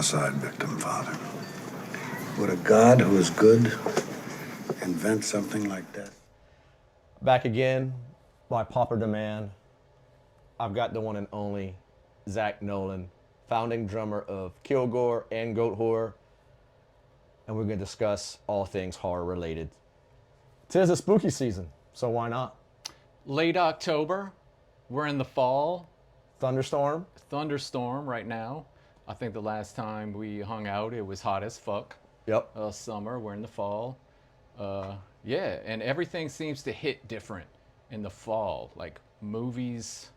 homicide victim, Father. Would a God who is good invent something like that? Back again, by popular demand, I've got the one and only Zak Nolan, founding drummer of Kilgore and Goat Horror, and we're going to discuss all things horror related. 'Tis a spooky season, so why not? Late October, we're in the fall. Thunderstorm. Thunderstorm right now. I think the last time we hung out, it was hot as fuck. Yep. Summer, we're in the fall. Yeah, and everything seems to hit different in the fall, like movies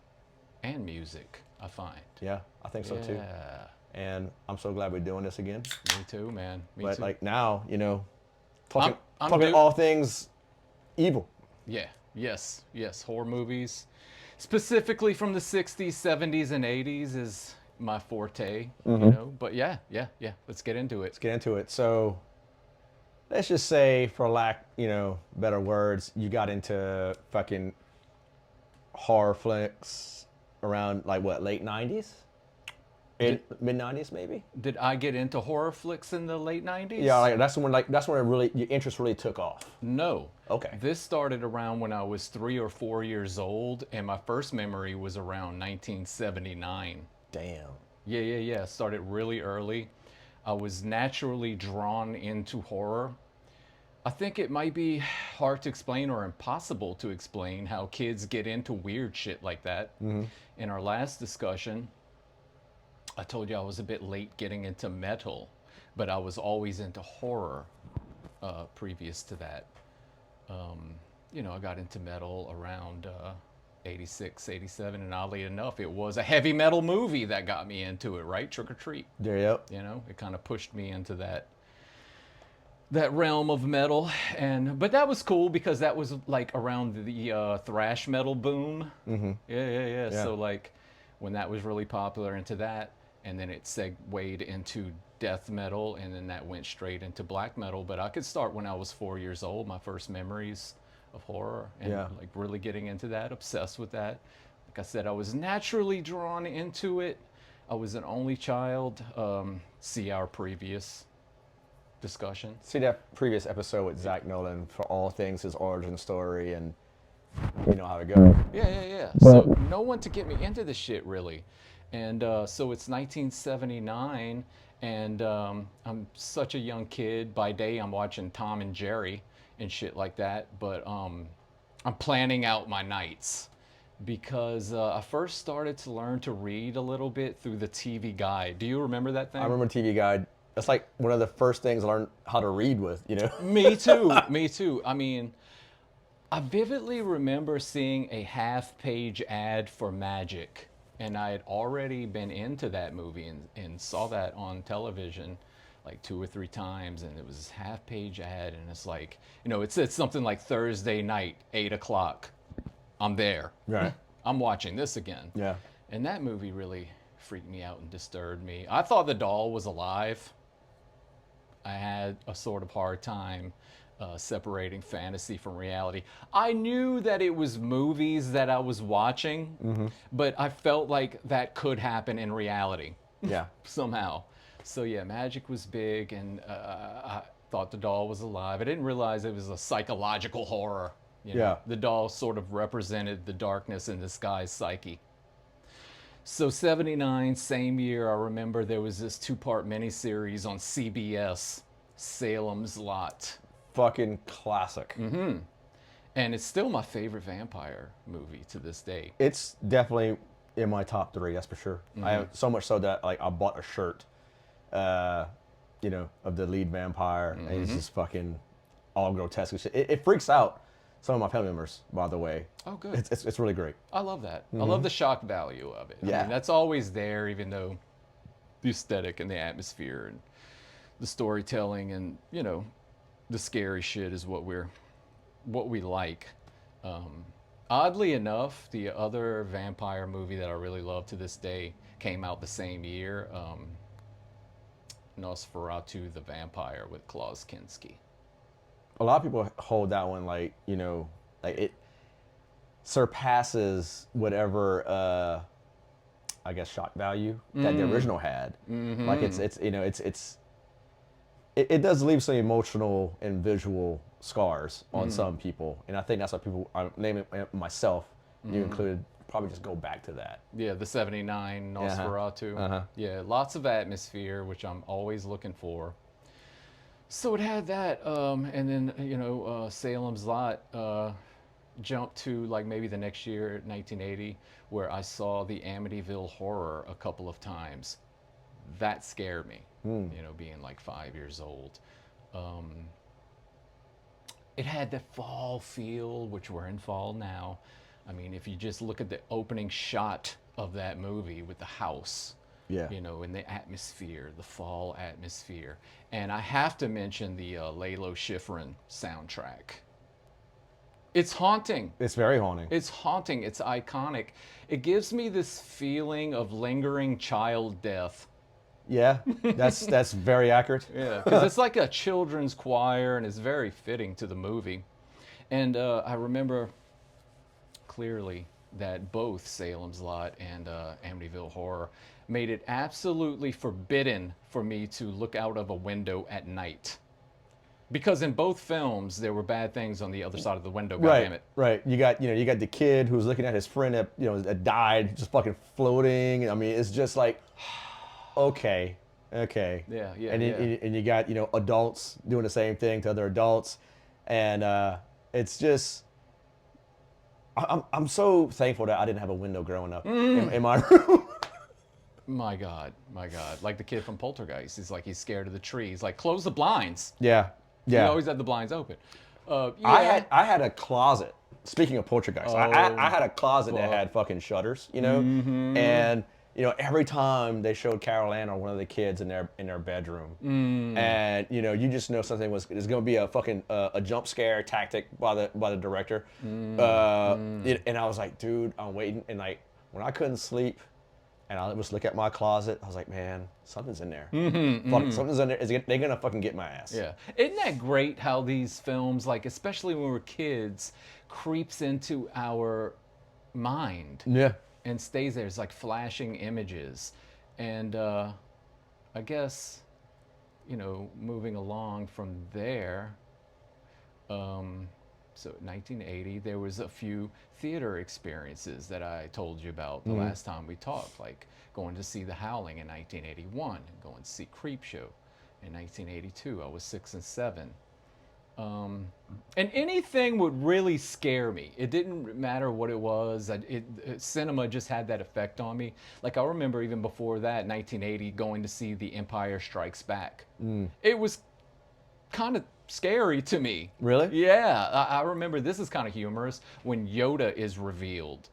and music, I find. Yeah, I think so too. Yeah, And I'm so glad we're doing this again. me too, man. Me But too. like now, talking I'm talking do- all things evil. Yeah, yes, horror movies, specifically from the 60s, 70s, and 80s is my forte, But yeah, let's get into it. Let's get into it. So let's just say, for lack, better words, you got into fucking horror flicks around like what, late 90s? Mid 90s maybe? Did I get into horror flicks in the late 90s? Yeah, like that's when it really, your interest really took off. No. Okay. This started around when I was 3 or 4 years old, and my first memory was around 1979. Damn. Yeah. Started really early. I was naturally drawn into horror. I think it might be hard to explain or impossible to explain how kids get into weird shit like that. Mm-hmm. In our last discussion, I told you I was a bit late getting into metal, but I was always into horror previous to that. I got into metal around 86, 87, and oddly enough, it was a heavy metal movie that got me into it, right? Trick or Treat. There, yep. It kind of pushed me into that realm of metal, but that was cool because that was like around the thrash metal boom. Mm-hmm. Yeah. So like when that was really popular, into that, and then it segued into death metal, and then that went straight into black metal. But I could start when I was 4 years old. My first memories of horror, and like really getting into that, obsessed with that. Like I said, I was naturally drawn into it. I was an only child. See our previous discussion. See that previous episode with Zak Nolan for all things, his origin story, and you know how it goes. Yeah. So no one to get me into this shit, really. And so it's 1979, and I'm such a young kid. By day, I'm watching Tom and Jerry and shit like that. But I'm planning out my nights because I first started to learn to read a little bit through the TV Guide. Do you remember that thing? I remember TV Guide. That's like one of the first things I learned how to read with, Me too. I mean, I vividly remember seeing a half-page ad for Magic, and I had already been into that movie and saw that on television like 2 or 3 times, and it was this half-page ad, and it's like, it's something like Thursday night, 8 o'clock. I'm there. Right. I'm watching this again. Yeah. And that movie really freaked me out and disturbed me. I thought the doll was alive. I had a sort of hard time separating fantasy from reality. I knew that it was movies that I was watching, but I felt like that could happen in reality. Yeah. Somehow. So yeah, Magic was big, and I thought the doll was alive. I didn't realize it was a psychological horror. Yeah. The doll sort of represented the darkness in this guy's psyche. So 79, same year, I remember there was this 2-part miniseries on CBS, Salem's Lot. Fucking classic. Mm-hmm. And it's still my favorite vampire movie to this day. It's definitely in my top 3, that's for sure. Mm-hmm. I have so much so that like I bought a shirt, of the lead vampire, and it's just fucking all grotesque and shit. It freaks out some of my family members, by the way. Oh, good. It's really great. I love that. I love the shock value of it. Yeah. I mean, that's always there, even though the aesthetic and the atmosphere and the storytelling and, the scary shit is what we like. Oddly enough, the other vampire movie that I really love to this day came out the same year, Nosferatu the Vampire with Klaus Kinski. A lot of people hold that one like it surpasses whatever I guess, shock value that the original had. Like it's you know it does leave some emotional and visual scars on some people, and I think that's why people, I'm naming myself, you included, probably just go back to that. Yeah, the 79 Nosferatu. Yeah, lots of atmosphere, which I'm always looking for. So it had that, and then, Salem's Lot jumped to like maybe the next year, 1980, where I saw the Amityville Horror a couple of times. That scared me, being like 5 years old. It had the fall feel, which we're in fall now. I mean, if you just look at the opening shot of that movie with the house, Yeah. and the atmosphere, the fall atmosphere. And I have to mention the Lalo Schifrin soundtrack. It's haunting. It's very haunting. It's haunting. It's iconic. It gives me this feeling of lingering child death. Yeah, that's very accurate. Yeah, because it's like a children's choir, and it's very fitting to the movie. And I remember clearly that both Salem's Lot and Amityville Horror made it absolutely forbidden for me to look out of a window at night. Because in both films, there were bad things on the other side of the window. Goddammit. Right. You got the kid who's looking at his friend that died, just fucking floating. I mean, it's just like, okay. Yeah. And you got adults doing the same thing to other adults, and it's just. I'm so thankful that I didn't have a window growing up in my room. My God. Like the kid from Poltergeist. He's scared of the tree. He's like, close the blinds. Yeah. He always had the blinds open. I had a closet. Speaking of Poltergeist, I had a closet that had fucking shutters, and every time they showed Carol Ann or one of the kids in their bedroom, and you just know something is going to be a fucking a jump scare tactic by the director, and I was like, dude, I'm waiting, and like when I couldn't sleep. And I was look at my closet. I was like, man, something's in there. Something's in there. They're gonna fucking get my ass. Yeah, isn't that great how these films, like especially when we're kids, creeps into our mind? Yeah. And stays there. It's like flashing images, and I guess, moving along from there. So 1980, there was a few theater experiences that I told you about the last time we talked, like going to see The Howling in 1981, going to see Creepshow in 1982. I was 6 and 7. And anything would really scare me. It didn't matter what it was. Cinema just had that effect on me. Like I remember even before that, 1980, going to see The Empire Strikes Back. It was kind of scary to me. Really? Yeah. I remember, this is kind of humorous, when Yoda is revealed.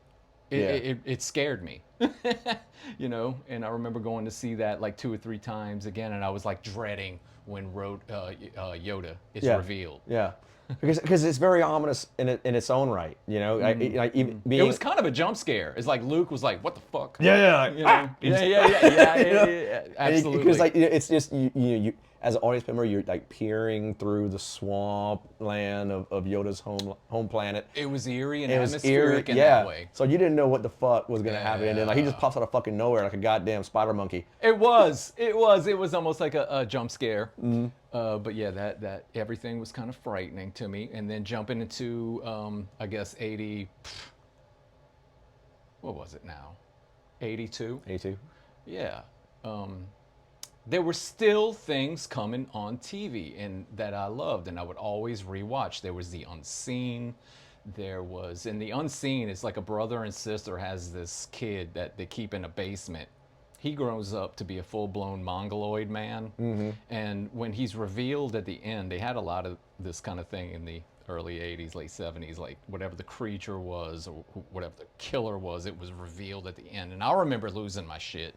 It scared me. And I remember going to see that like 2 or 3 times again, and I was like dreading when Yoda is revealed. Yeah. Because it's very ominous in its own right, It was kind of a jump scare. It's like Luke was like, "What the fuck?" Yeah. Absolutely. Because it's just you as an audience member, you're like peering through the swamp land of Yoda's home planet. It was eerie and atmospheric in that way. So you didn't know what the fuck was gonna happen, and then like he just pops out of fucking nowhere like a goddamn spider monkey. It was almost like a jump scare. But yeah, that everything was kind of frightening to me. And then jumping into I guess 80. What was it now? 82. 82. Yeah. There were still things coming on TV and that I loved, and I would always rewatch. There was The Unseen. In The Unseen, it's like a brother and sister has this kid that they keep in a basement. He grows up to be a full-blown mongoloid man. And when he's revealed at the end, they had a lot of this kind of thing in the early 80s, late 70s, like whatever the creature was or whatever the killer was, it was revealed at the end. And I remember losing my shit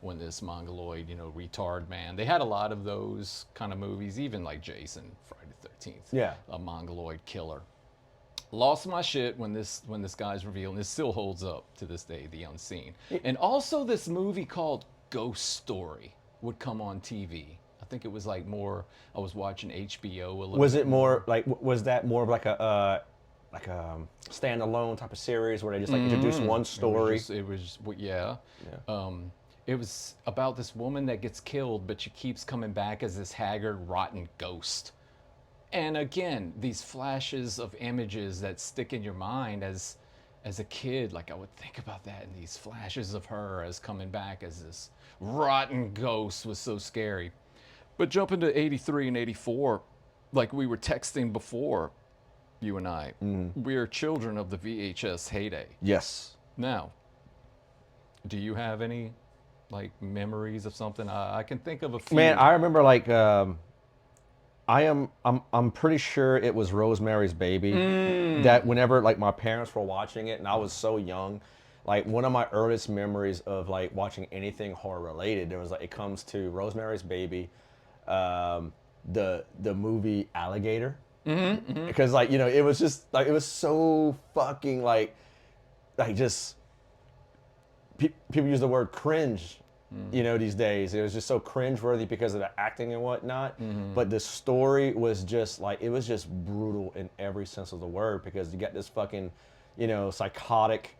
when this mongoloid, retard man. They had a lot of those kind of movies, even like Jason, Friday the 13th. Yeah. A mongoloid killer. Lost my shit when this guy's revealed, and it still holds up to this day, The Unseen. And also this movie called Ghost Story would come on TV. I think it was like more, I was watching HBO a little Was bit it more like, was that more of like like a standalone type of series where they just like introduce one story. It was yeah. It was about this woman that gets killed, but she keeps coming back as this haggard, rotten ghost. And again, these flashes of images that stick in your mind as a kid, like I would think about that, and these flashes of her as coming back as this rotten ghost was so scary. But jumping to 83 and 84, like we were texting before, you and I, we are children of the VHS heyday. Yes. Now, do you have any like memories of something? I can think of a few. Man, I remember like I'm pretty sure it was Rosemary's Baby. That whenever like my parents were watching it and I was so young, like one of my earliest memories of like watching anything horror related, there was like it comes to Rosemary's Baby, the movie Alligator. Because like, you know, it was just like it was so fucking like just people use the word cringe, you know, these days. It was just so cringeworthy because of the acting and whatnot. But the story was just like, it was just brutal in every sense of the word, because you got this fucking, you know, psychotic,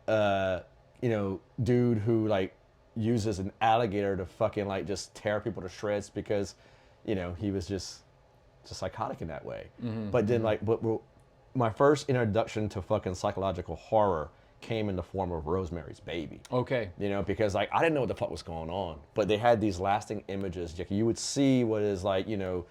you know, dude who like uses an alligator to fucking like just tear people to shreds because, you know, he was just psychotic in that way. But then like, but my first introduction to fucking psychological horror came in the form of Rosemary's Baby. Okay. You know, because like I didn't know what the fuck was going on, but they had these lasting images. Like, you would see what is like, you know,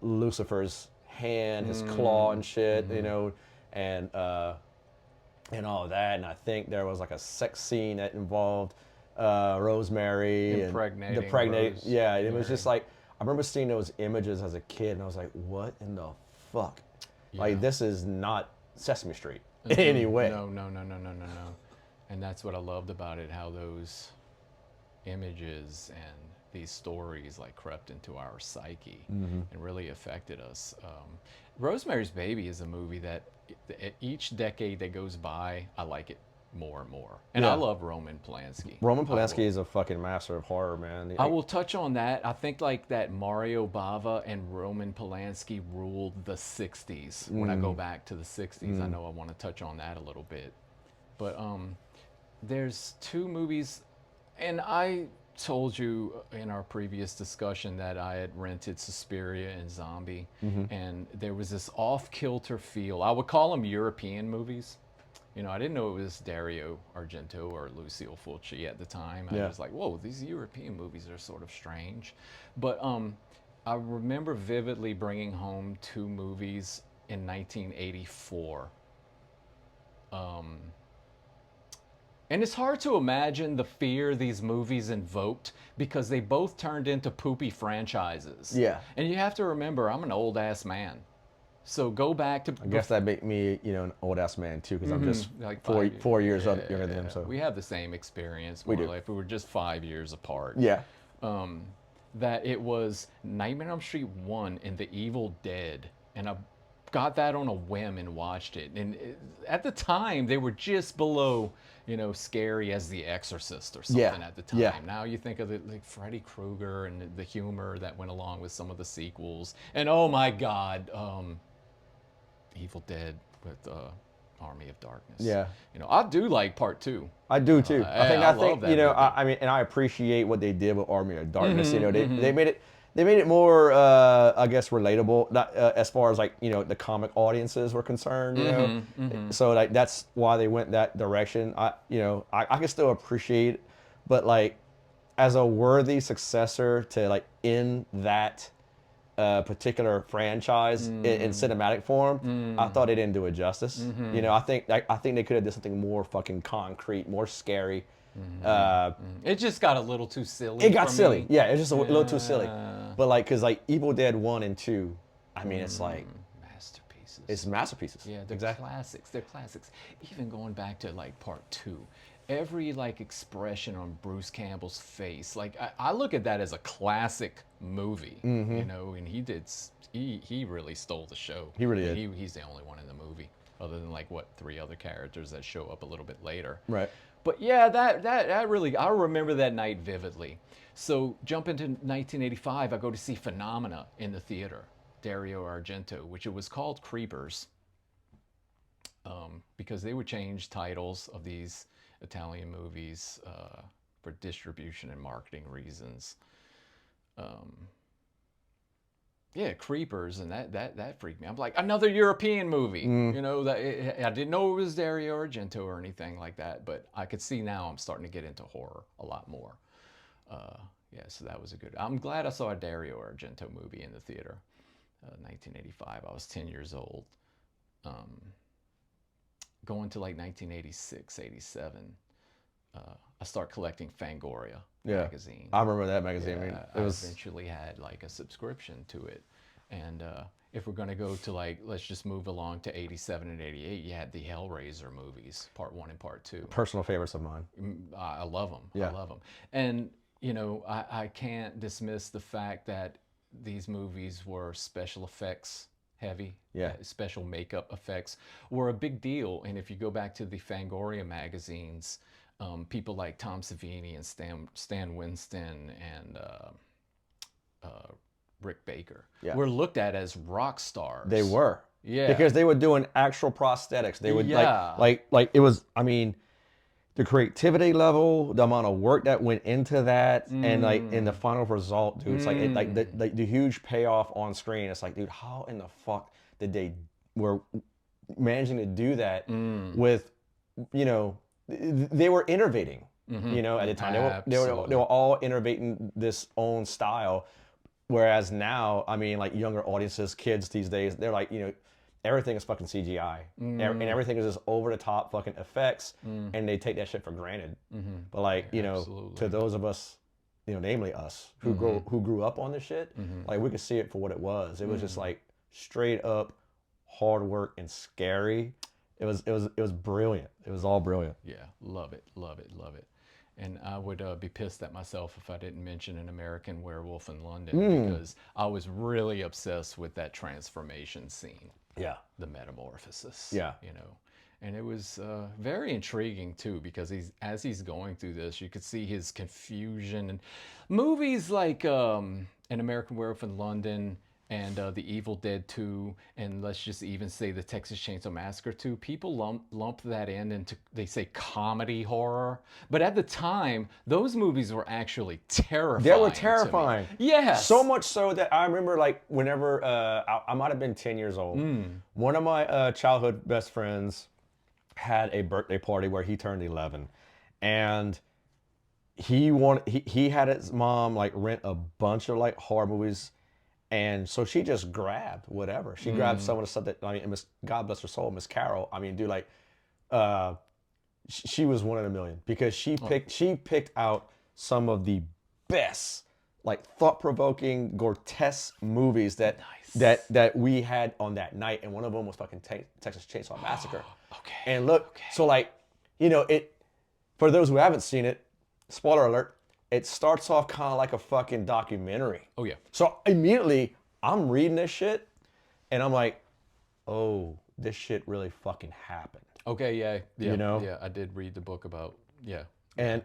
Lucifer's hand, his claw and shit, you know, and all that. And I think there was like a sex scene that involved Rosemary Impregnating and yeah. And it was Rosemary. just like, I remember seeing those images as a kid, and I was like, what in the fuck? Like, this is not Sesame Street in any way. No. And that's what I loved about it, how those images and these stories like crept into our psyche and really affected us. Rosemary's Baby is a movie that each decade that goes by, I like it more and more. And I love Roman Polanski. Roman Polanski is a fucking master of horror, man. I will touch on that. I think like that Mario Bava and Roman Polanski ruled the 60s. When I go back to the 60s, I know I want to touch on that a little bit. But there's two movies, and I told you in our previous discussion that I had rented Suspiria and Zombie, and there was this off-kilter feel. I would call them European movies. You know, I didn't know it was Dario Argento or Lucio Fulci at the time. I was like, whoa, these European movies are sort of strange. But I remember vividly bringing home two movies in 1984. And it's hard to imagine the fear these movies invoked because they both turned into poopy franchises. Yeah. And you have to remember, I'm an old-ass man. So go back to... I guess that make me, you know, an old ass man too, because I'm just like 4 years younger than him. So we have the same experience. We do. Like we were just 5 years apart. Yeah. That it was Nightmare on Elm Street 1 and The Evil Dead, and I got that on a whim and watched it. And at the time, they were just below, you know, scary as The Exorcist or something at the time. Yeah. Now you think of it like Freddy Krueger and the humor that went along with some of the sequels. And oh my God, Evil Dead with Army of Darkness. Yeah. You know, I do like part 2. I do too. I think love you know, that movie. I mean, and I appreciate what they did with Army of Darkness. You know, they made it more, I guess, relatable. Not as far as like, you know, the comic audiences were concerned. You know, so like that's why they went that direction. I can still appreciate it, but like as a worthy successor to like in that particular franchise in cinematic form, I thought they didn't do it justice. You know, I think they could have done something more fucking concrete, more scary. It just got a little too silly. It got for silly. me. Yeah, it's just a little too silly. But like, cause like Evil Dead 1 and 2, I mean, it's like Masterpieces. it's masterpieces. Yeah, they're classics. They're classics. Even going back to like part 2, every like expression on Bruce Campbell's face, like I look at that as a classic movie. You know, and he really stole the show. He really did. He's the only one in the movie, other than like what 3 other characters that show up a little bit later. Right. But yeah, that really, I remember that night vividly. So jump into 1985, I go to see Phenomena in the theater, Dario Argento, which it was called Creepers. because they would change titles of these Italian movies for distribution and marketing reasons. Yeah, Creepers, and that freaked me. I'm like, another European movie. You know, I didn't know it was Dario Argento or anything like that, but I could see now I'm starting to get into horror a lot more. Yeah, so that was a good. I'm glad I saw a Dario Argento movie in the theater. 1985. I was 10 years old. Going to like 1986, 87. I start collecting Fangoria magazine. I remember that magazine. Yeah, I eventually had like a subscription to it. And if we're going to go to like, let's just move along to 87 and 88, you had the Hellraiser movies, part 1 and part 2. Personal favorites of mine. I love them. Yeah. I love them. And, you know, I can't dismiss the fact that these movies were special effects heavy. Yeah. Special makeup effects were a big deal. And if you go back to the Fangoria magazines, people like Tom Savini and Stan Winston and Rick Baker were looked at as rock stars. They were. Yeah. Because they were doing actual prosthetics. They would like it was, I mean, the creativity level, the amount of work that went into that, and like in the final result, dude, it's like the huge payoff on screen. It's like, dude, how in the fuck did they were managing to do that with, you know, they were innovating, you know, at the time. They were all innovating this own style. Whereas now, I mean, like younger audiences, kids these days, they're like, you know, everything is fucking CGI. And everything is just over the top fucking effects. And they take that shit for granted. But like, you know, to those of us, you know, namely us, who grew up on this shit, like we could see it for what it was. It was just like straight up hard work and scary. It was brilliant. It was all brilliant. Yeah, love it. And I would be pissed at myself if I didn't mention An American Werewolf in London, because I was really obsessed with that transformation scene. Yeah. The metamorphosis. Yeah. You know, and it was very intriguing too, because as he's going through this, you could see his confusion. And movies like An American Werewolf in London and The Evil Dead 2, and let's just even say the Texas Chainsaw Massacre 2, people lump that into, they say, comedy horror. But at the time, those movies were actually terrifying. They were terrifying. Yes. So much so that I remember, like, whenever I might have been 10 years old, one of my childhood best friends had a birthday party where he turned 11. And he had his mom, like, rent a bunch of, like, horror movies. And so she just grabbed whatever. She grabbed some of the stuff that, I mean, God bless her soul, Miss Carol. I mean, dude, like, she was one in a million, because she picked out some of the best, like, thought-provoking, grotesque movies that we had on that night. And one of them was fucking Texas Chainsaw Massacre. Okay. And look, so like, you know, for those who haven't seen it, spoiler alert, it starts off kind of like a fucking documentary. Oh, yeah. So immediately, I'm reading this shit, and I'm like, oh, this shit really fucking happened. Okay, yeah. You know? Yeah, I did read the book about, And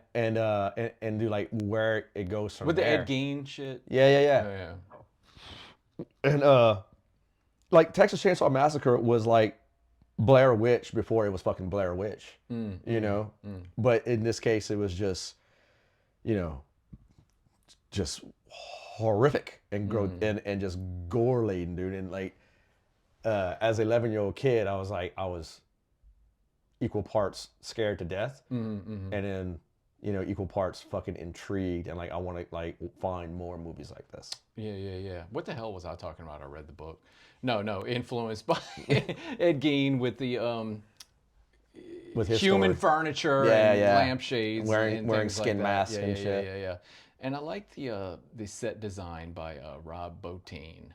do like where it goes from with there. the Ed Gein shit. Yeah. And like Texas Chainsaw Massacre was like Blair Witch before it was fucking Blair Witch. You know? But in this case, it was just, you know, just horrific and and just gore laden, dude. And like, as an 11-year-old kid, I was equal parts scared to death, and then, you know, equal parts fucking intrigued, and like I want to like find more movies like this. Yeah. What the hell was I talking about? I read the book. No, influenced by Ed Gein with the With his human story. furniture and lampshades, wearing skin masks and shit. Yeah. And I like the set design by Rob Bottin.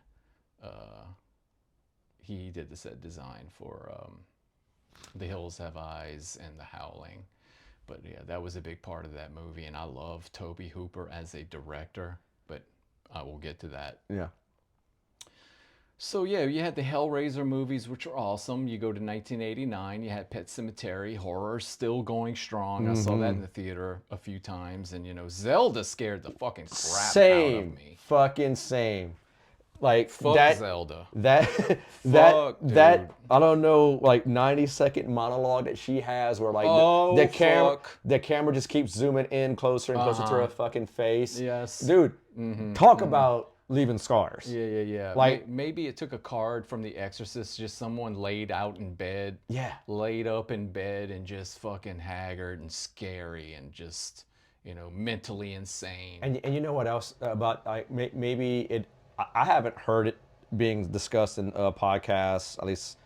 He did the set design for The Hills Have Eyes and The Howling. But yeah, that was a big part of that movie, and I love Tobe Hooper as a director, but I will get to that. Yeah. So yeah, you had the Hellraiser movies, which are awesome. You go to 1989, you had Pet Sematary, horror still going strong. I saw that in the theater a few times, and you know, Zelda scared the fucking crap out of me. Fucking same. Like Fuck that, Zelda. that, Fuck, that, dude. I don't know, like 90-second monologue that she has where like Oh, fuck. the camera just keeps zooming in closer and closer to her fucking face. Yes. Dude, talk about leaving scars. Yeah, yeah, yeah. Like- Maybe it took a card from The Exorcist, just someone laid out in bed. Yeah. Laid up in bed and just fucking haggard and scary and just, mentally insane. And you know what else about like maybe it? I haven't heard it being discussed in podcasts, at least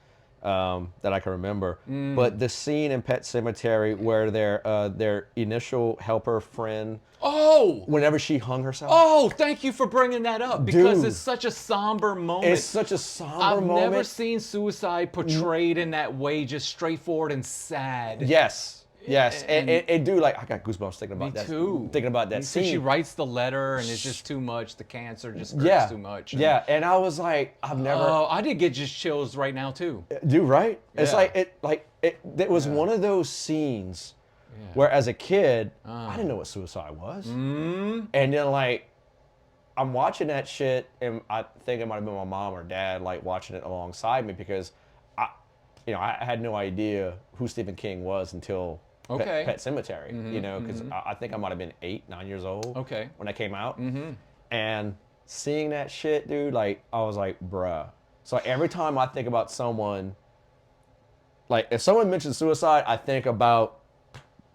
that I can remember. But the scene in Pet Cemetery where their initial helper friend, Oh! whenever she hung herself, Oh, thank you for bringing that up because Dude. it's such a somber moment. it's such a somber I've moment. never seen suicide portrayed in that way, just straightforward and sad. Yes, yes, And- and dude, like I got goosebumps thinking about Me that. too. Thinking about that So scene. she writes the letter and it's just too much. The cancer just hurts yeah, too much. yeah, and I was like, I've never. Oh, I did get just chills right now too. Dude, right? It's Yeah. it was one of those scenes where as a kid, I didn't know what suicide was. And then like I'm watching that shit and I think it might have been my mom or dad like watching it alongside me because I had no idea who Stephen King was until Okay. Pet Sematary, because I think I might have been 8, 9 years old Okay. when that came out. And seeing that shit, dude, like I was like, bruh. So every time I think about someone, like if someone mentions suicide, I think about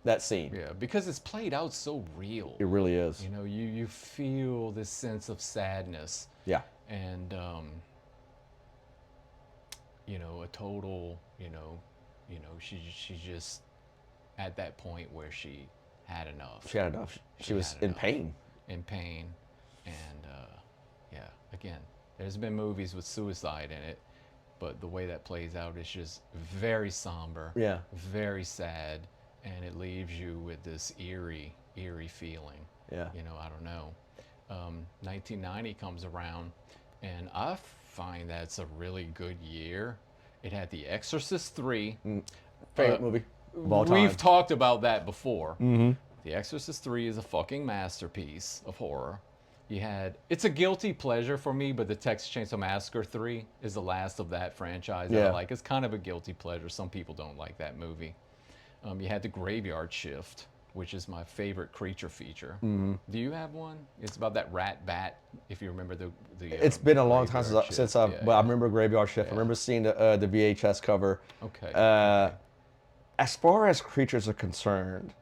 that scene. Yeah, because it's played out so real. It really is. You feel this sense of sadness Yeah. and a total, she just at that point where she had enough. She had enough. She was had in enough. pain. In pain, and again, there's been movies with suicide in it, but the way that plays out is just very somber. Yeah. Very sad, and it leaves you with this eerie feeling. Yeah. I don't know. 1990 comes around, and I find that's a really good year. It had The Exorcist 3. Favorite movie of all time. We've talked about that before. The Exorcist 3 is a fucking masterpiece of horror. It's a guilty pleasure for me, but the Texas Chainsaw Massacre 3 is the last of that franchise that I Yeah. like. It's kind of a guilty pleasure. Some people don't like that movie. You had The Graveyard Shift, which is my favorite creature feature. Do you have one? It's about that rat bat, if you remember the It's been a long time Graveyard since Shift. I've, Yeah, but I yeah. remember Graveyard Shift. I remember seeing the VHS cover. Okay. As far as creatures are concerned,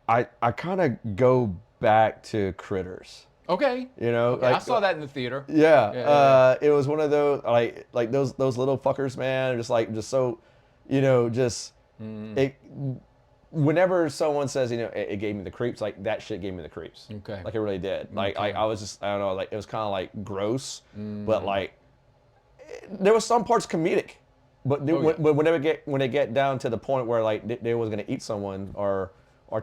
I kind of go back to Critters. Okay. Like, I saw that in the theater. Yeah, Yeah. it was one of those like those little fuckers, man. Just so, just it. Whenever someone says, it gave me the creeps, like that shit gave me the creeps. Okay. Like it really did. Like I was just, I don't know, like it was kind of like gross, but like there was some parts comedic, but when they get down to the point where like they was gonna eat someone or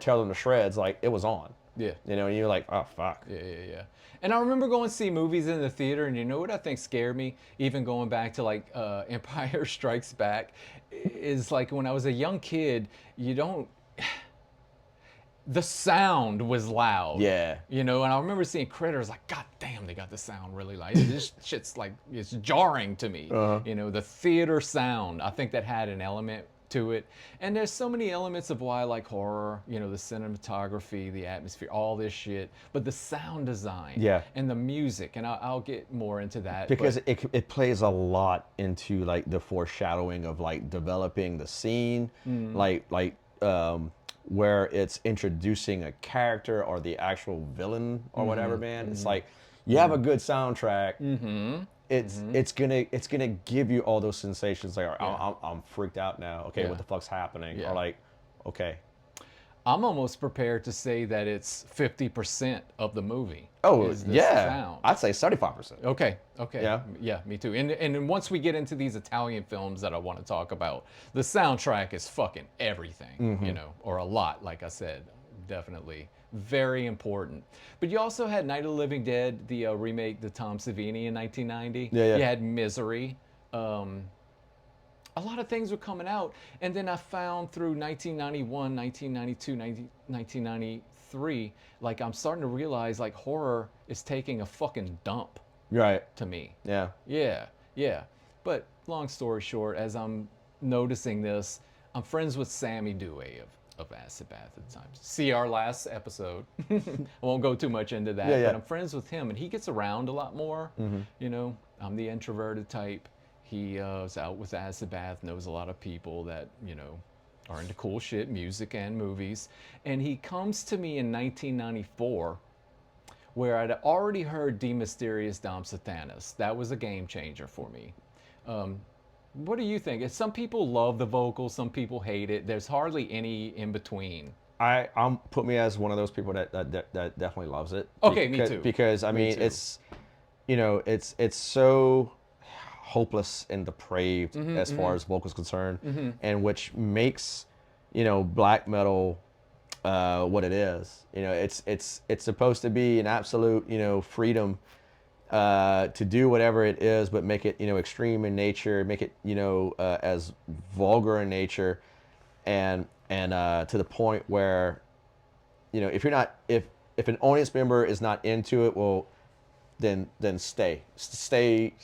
tear them to shreds, like it was on. Yeah. And you're like, oh fuck. Yeah. And I remember going to see movies in the theater, and you know what I think scared me, even going back to like Empire Strikes Back, is like when I was a young kid, the sound was loud. Yeah. And I remember seeing Critters, like, God damn, they got the sound really loud. This shit's like, it's jarring to me. The theater sound, I think that had an element to it. And there's so many elements of why I like horror, the cinematography, the atmosphere, all this shit, but the sound design and the music, and I'll get more into that. Because it plays a lot into like the foreshadowing of like developing the scene, where it's introducing a character or the actual villain or whatever, man. It's like you have a good soundtrack. It's gonna give you all those sensations like I'm freaked out now. Okay, what the fuck's happening? Or like, okay. I'm almost prepared to say that it's 50% of the movie. Oh is this yeah, sound. I'd say 75%. Okay. Yeah, me too. And then once we get into these Italian films that I want to talk about, the soundtrack is fucking everything, or a lot, like I said, definitely. Very important. But you also had Night of the Living Dead, the remake, the Tom Savini in 1990. Yeah. You had Misery. A lot of things were coming out. And then I found through 1991, 1992, 1993, like I'm starting to realize like horror is taking a fucking dump. Right. to me. Yeah. Yeah. But long story short, as I'm noticing this, I'm friends with Sammy Dewey of Acid Bath at the time. See our last episode. I won't go too much into that, Yeah, yeah. but I'm friends with him, and he gets around a lot more. You know, I'm the introverted type. He is out with Acid Bath, knows a lot of people that, you know, are into cool shit, music and movies. And he comes to me in 1994 where I'd already heard De Mysterious Dom Satanas. That was a game changer for me. What do you think? Some people love the vocals, some people hate it. There's hardly any in between. I'm put me as one of those people that definitely loves it. Okay, me too. Because I mean, too. it's, you know, it's so hopeless and depraved as far as vocals concerned, and which makes, you know, black metal what it is. You know, it's supposed to be an absolute, you know, freedom to do whatever it is, but make it, you know, extreme in nature, make it, you know, as vulgar in nature, and to the point where, you know, if you're not, if an audience member is not into it, well, then stay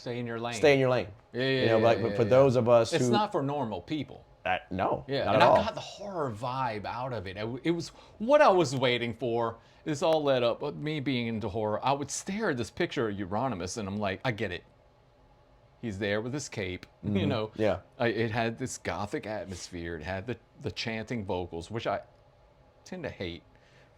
in your lane. stay in your lane. Yeah, you know, like, but for those of us it's who, not for normal people. no, Yeah, not and at all. I got the horror vibe out of it. It was what I was waiting for. This all led up. Me being into horror, I would stare at this picture of Euronymous, and I'm like, I get it. He's there with his cape, you know. Yeah. It had this gothic atmosphere. It had the chanting vocals, which I tend to hate.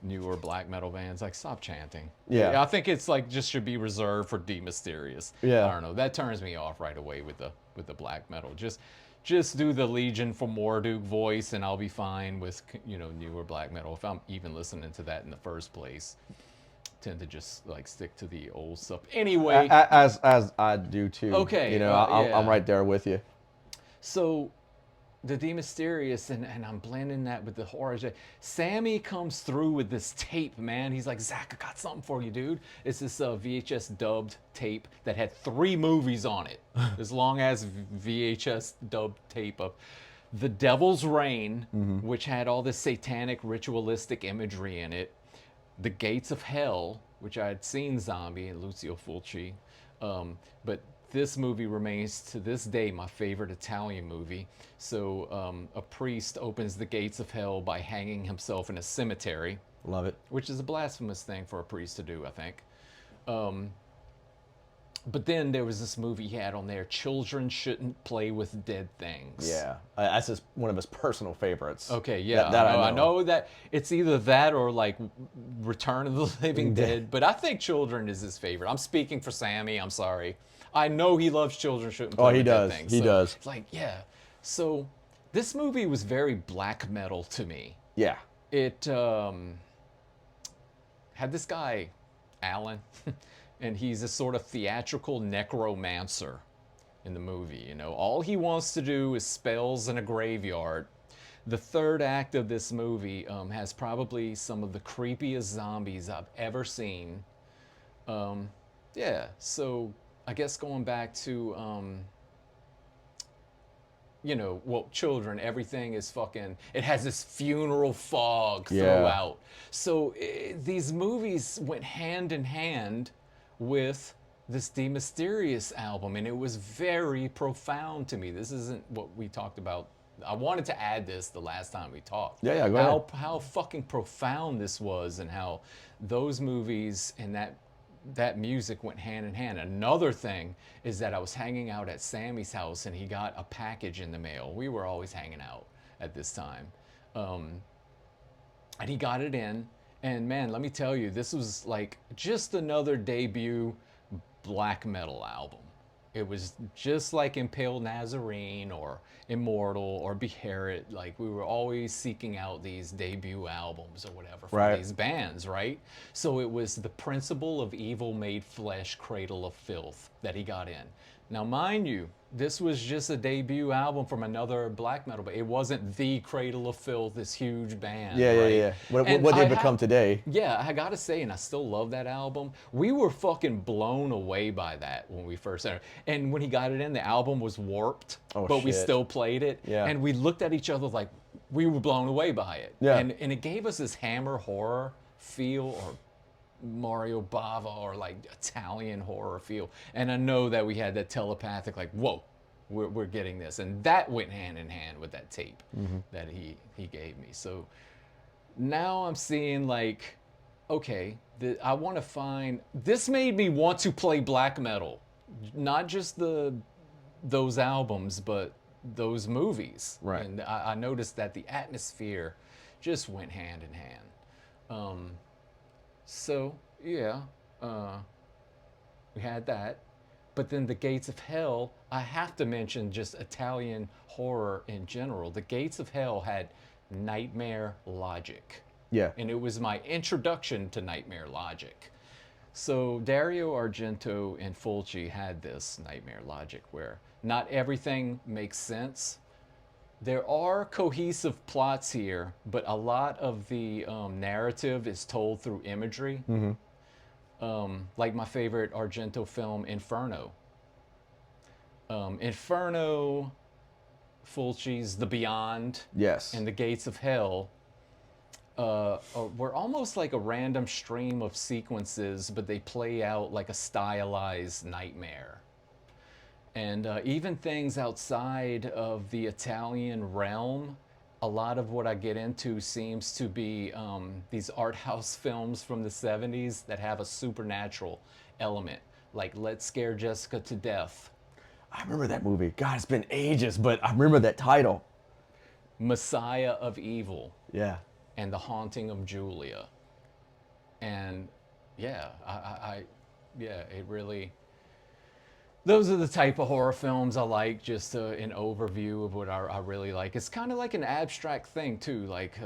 Newer black metal bands, like, stop chanting. Yeah. I think it's like just should be reserved for De Mysterious. Yeah. I don't know. That turns me off right away with the black metal. Just do the Legion for Morduk voice, and I'll be fine with, you know, newer black metal. If I'm even listening to that in the first place, tend to just like stick to the old stuff. Anyway, As I do too. Okay, You know, yeah. I'm right there with you. so the De Mysterious, and I'm blending that with the horror. Sammy comes through with this tape, man. He's like, Zach, I got something for you, dude. It's this VHS dubbed tape that had 3 movies on it. This long ass VHS dubbed tape of The Devil's Reign, which had all this satanic ritualistic imagery in it. The Gates of Hell, which I had seen Zombie and Lucio Fulci. But this movie remains to this day my favorite Italian movie. So a priest opens the gates of hell by hanging himself in a cemetery, Love it. which is a blasphemous thing for a priest to do, I think. But then there was this movie he had on there, Children Shouldn't Play with Dead Things. Yeah, that's just one of his personal favorites. Okay, yeah, That I know that it's either that or like Return of the Living Dead, but I think Children is his favorite. I'm speaking for Sammy, I'm sorry. I know he loves Children Shouldn't Play he with does. Dead Things. He does. It's like, yeah. So this movie was very black metal to me. Yeah. It had this guy, Alan, and he's a sort of theatrical necromancer in the movie. You know, all he wants to do is spells in a graveyard. The third act of this movie has probably some of the creepiest zombies I've ever seen. Yeah, so I guess going back to, you know, well, Children, everything is fucking, it has this funeral fog throughout. So these movies went hand in hand with this De Mysterious album, and it was very profound to me. This isn't what we talked about. I wanted to add this the last time we talked. Yeah, go ahead. How fucking profound this was, and how those movies and that music went hand in hand. Another thing is that I was hanging out at Sammy's house, and he got a package in the mail. We were always hanging out at this time. And he got it in, and man, let me tell you, this was like just another debut black metal album. It was just like Impaled Nazarene or Immortal or Beherit. Like, we were always seeking out these debut albums or whatever from these bands, right? So it was The Principle of Evil Made Flesh, Cradle of Filth that he got in. Now, mind you, this was just a debut album from another black metal band. It wasn't the Cradle of Filth, this huge band. Yeah. What they become today. Yeah, I gotta say, and I still love that album. We were fucking blown away by that when we first started. And when he got it in, the album was warped, but we still played it. Yeah. And we looked at each other like we were blown away by it. Yeah. And it gave us this Hammer horror feel, or Mario Bava or like Italian horror feel. And I know that we had that telepathic, like, whoa, we're getting this. And that went hand in hand with that tape that he gave me. So now I'm seeing like, okay, I want to find, this made me want to play black metal. Not just those albums, but those movies. Right. And I noticed that the atmosphere just went hand in hand. So yeah, we had that. But then the Gates of Hell, I have to mention just Italian horror in general. The Gates of Hell had Nightmare Logic. Yeah. And it was my introduction to Nightmare Logic. So Dario Argento and Fulci had this Nightmare Logic where not everything makes sense. There are cohesive plots here, but a lot of the narrative is told through imagery. Like my favorite Argento film, Inferno. Inferno, Fulci's The Beyond, Yes. and The Gates of Hell were almost like a random stream of sequences, but they play out like a stylized nightmare. And even things outside of the Italian realm, a lot of what I get into seems to be these art house films from the 70s that have a supernatural element, like Let's Scare Jessica to Death, I remember that movie. God, it's been ages, but I remember that title. Messiah of Evil, Yeah. and The Haunting of Julia. And yeah, it really, those are the type of horror films I like, just an overview of what I really like. It's kind of like an abstract thing too, like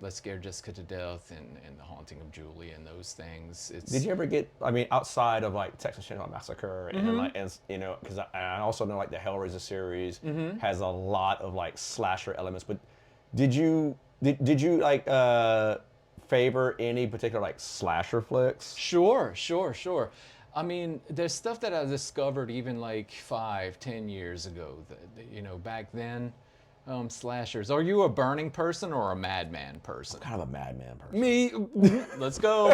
Let's Scare Jessica to Death and The Haunting of Julia and those things. Did you ever get, I mean, outside of like Texas Chainsaw Massacre and like, and, you know, because I also know like the Hellraiser series has a lot of like slasher elements, but did you like favor any particular like slasher flicks? Sure. I mean, there's stuff that I discovered even like 5-10 years ago. You know, back then, slashers. Are you a Burning person or a Madman person? Kind of a madman person. Me. Let's go.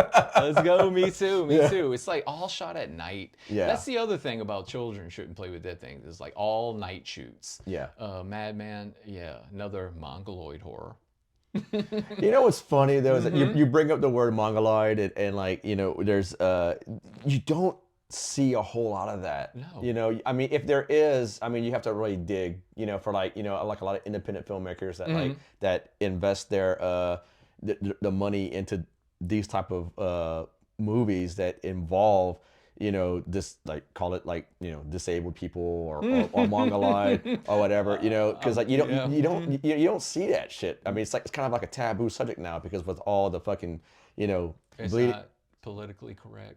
Me too. It's like all shot at night. Yeah. That's the other thing about children shouldn't play with that thing. It's like all night shoots. Yeah. Madman. Yeah. Another mongoloid horror. You know what's funny though is that you bring up the word mongoloid and like, you know, there's you don't see a whole lot of that. No. You know, I mean, if there is, I mean, you have to really dig, you know, for like, you know, like a lot of independent filmmakers that like that invest their the money into these type of movies that involve, you know, this, like, call it like, you know, disabled people or mongoloid or whatever, you know, because like you don't see that shit. I mean, it's kind of like a taboo subject now because with all the fucking, you know, It's not politically correct.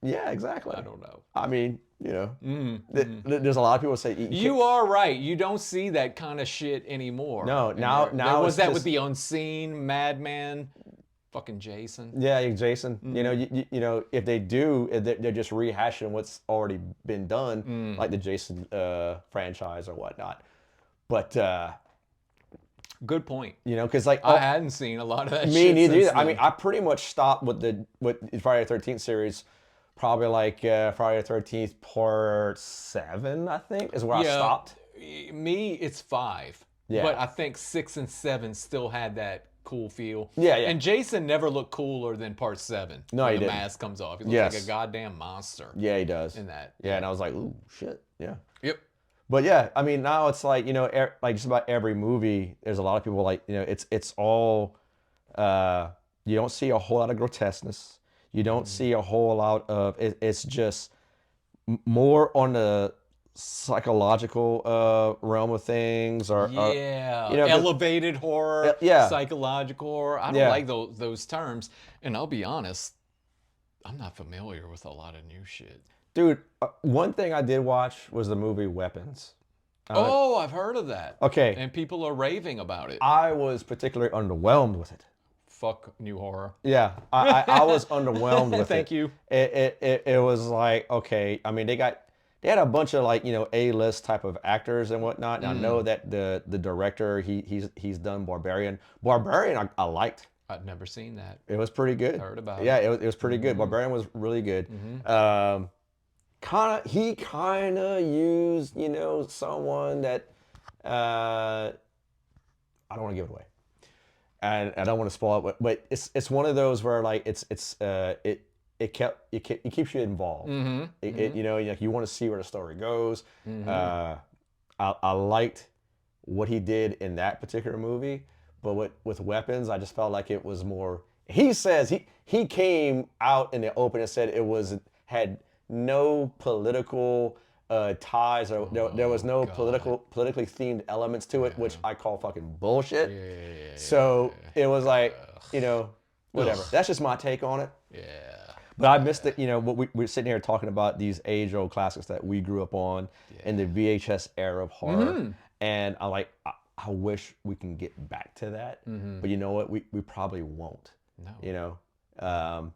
Yeah, exactly. I don't know. I mean, you know, there's a lot of people say you are right. You don't see that kind of shit anymore. No, now there was it's that just, with the Unseen, Madman, fucking Jason. Yeah, Jason. You know, you know, if they do, they're just rehashing what's already been done, like the Jason franchise or whatnot. But good point. you know, because like I hadn't seen a lot of that. me shit neither. since Either. I then. mean, I pretty much stopped with the Friday the 13th series. Probably like Friday the 13th Part 7, I think, is where I stopped. Me, it's 5. Yeah. But I think 6 and 7 still had that cool feel. Yeah. And Jason never looked cooler than Part 7. No, when he the didn't. mask comes off. He looks Yes. like a goddamn monster. Yeah, he does. In that. Yeah, and I was like, ooh, shit. Yeah. Yep. But yeah, I mean, now it's like, you know, like just about every movie, there's a lot of people like, you know, it's all, you don't see a whole lot of grotesqueness. You don't see a whole lot of, it's just more on the psychological realm of things or Yeah, you know, elevated horror, yeah. psychological horror. I don't like those terms. And I'll be honest, I'm not familiar with a lot of new shit. Dude, one thing I did watch was the movie Weapons. I've heard of that. Okay. And people are raving about it. I was particularly underwhelmed with it. Fuck new horror. Yeah, I was underwhelmed with it. Thank you. It was like, okay, I mean, they had a bunch of like, you know, A-list type of actors and whatnot. And I know that the director, he's done Barbarian. Barbarian I liked. I've never seen that. It was pretty good. Heard about yeah, it. it was pretty good. Barbarian was really good. He kind of used, someone that I don't want to give it away, and I don't want to spoil it, but it's one of those where like it keeps you involved. Like you want to see where the story goes. I liked what he did in that particular movie, but with weapons, I just felt like it was more. He says he came out in the open and said had no political ties, or there was no politically themed elements to it, which I call fucking bullshit. So it was like, whatever. That's just my take on it. Yeah. But I missed it. What we're sitting here talking about these age-old classics that we grew up on in the VHS era of horror, and I wish we can get back to that. But you know what? We probably won't. No.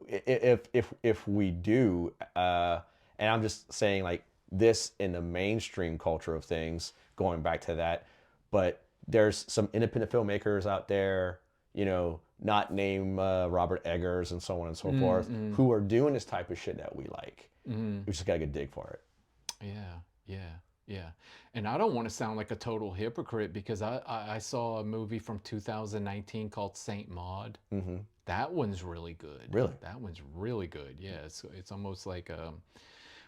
If we do, and I'm just saying like this in the mainstream culture of things, going back to that, but there's some independent filmmakers out there, not named Robert Eggers and so on and so forth, who are doing this type of shit that we like. We just gotta get dig for it. Yeah. And I don't want to sound like a total hypocrite because I saw a movie from 2019 called Saint Maud. That one's really good. Really? That one's really good. Yeah, it's almost like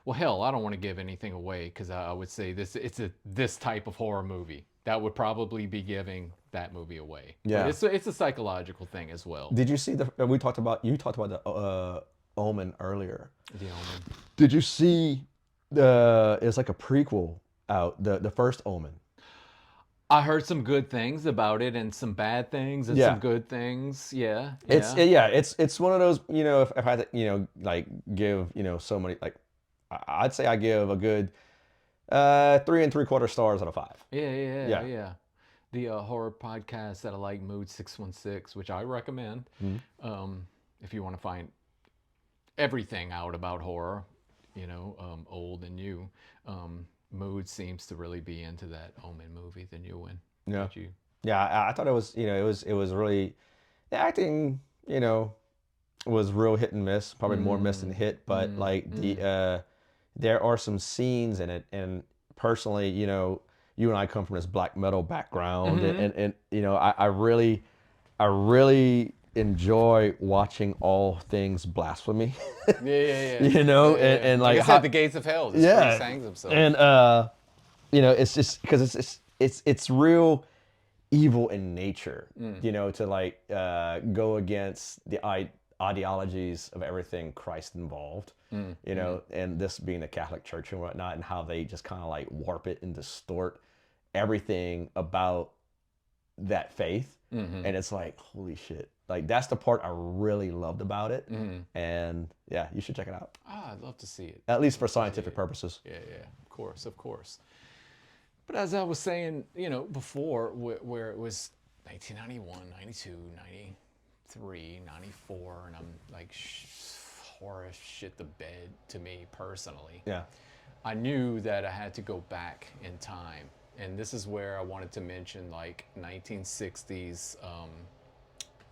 well, hell, I don't want to give anything away because I would say this type of horror movie that would probably be giving that movie away. Yeah, but it's a psychological thing as well. Did you see you talked about the Omen earlier? The Omen. Did you see it's like a prequel out, the first Omen? I heard some good things about it and some bad things and some good things. Yeah. It's one of those, if I had to, like give, so many, like I'd say I give a good 3 3/4 stars out of 5. Yeah. The horror podcast that I like, Mood 616, which I recommend. If you want to find everything out about horror, old and new. Mood seems to really be into that Omen movie, the new one. Yeah. I thought it was, it was really, the acting, was real hit and miss, probably more miss than hit, but there are some scenes in it, and personally, you and I come from this black metal background, and I really enjoy watching all things blasphemy. And like I said, the gates of hell. This priest hangs himself. And it's just because it's real evil in nature. To like go against the ideologies of everything Christ involved. And this being the Catholic Church and whatnot, and how they just kind of like warp it and distort everything about that faith. And it's like, holy shit. Like, that's the part I really loved about it. And yeah, you should check it out. I'd love to see it. At least for scientific purposes. Yeah, of course. But as I was saying, before, where it was 1991, 92, 93, 94, and I'm like, horror shit the bed to me personally. Yeah. I knew that I had to go back in time. And this is where I wanted to mention like 1960s,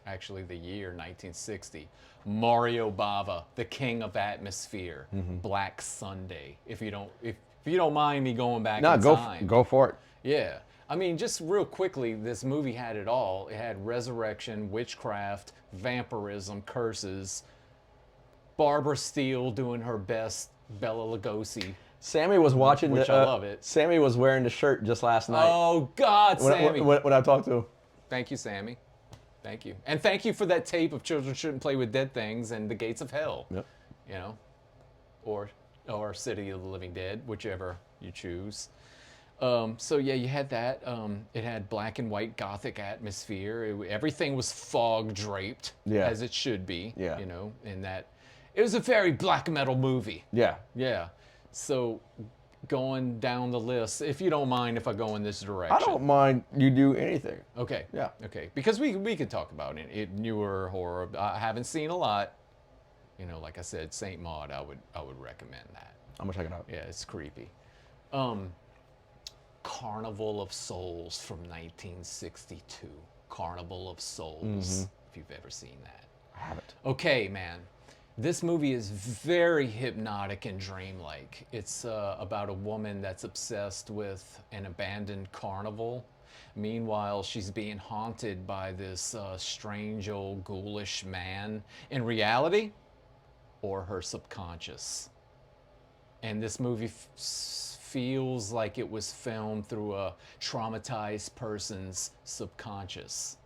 actually the year 1960. Mario Bava, the king of atmosphere, Black Sunday. If you don't mind me going back in time. Go for it. Yeah. I mean, just real quickly, this movie had it all. It had resurrection, witchcraft, vampirism, curses, Barbara Steele doing her best Bela Lugosi. Sammy was watching which I love it. Sammy was wearing the shirt just last night. Oh God, Sammy! When I talked to him. Thank you, Sammy. Thank you, and thank you for that tape of Children Shouldn't Play with Dead Things and The Gates of Hell. Yep. Or City of the Living Dead, whichever you choose. So yeah, you had that. It had black and white gothic atmosphere. Everything was fog draped, as it should be. Yeah. In that it was a very black metal movie. Yeah. Yeah. So going down the list, if you don't mind if I go in this direction. I don't mind you do anything. Okay. Yeah. Okay. Because we could talk about it. Newer horror. I haven't seen a lot. Like I said, Saint Maud, I would recommend that. I'm gonna check it out. Yeah, it's creepy. Carnival of Souls from 1962. Carnival of Souls, if you've ever seen that. I haven't. Okay, man. This movie is very hypnotic and dreamlike. It's about a woman that's obsessed with an abandoned carnival. Meanwhile, she's being haunted by this strange old ghoulish man. In reality, or her subconscious. And this movie feels like it was filmed through a traumatized person's subconscious.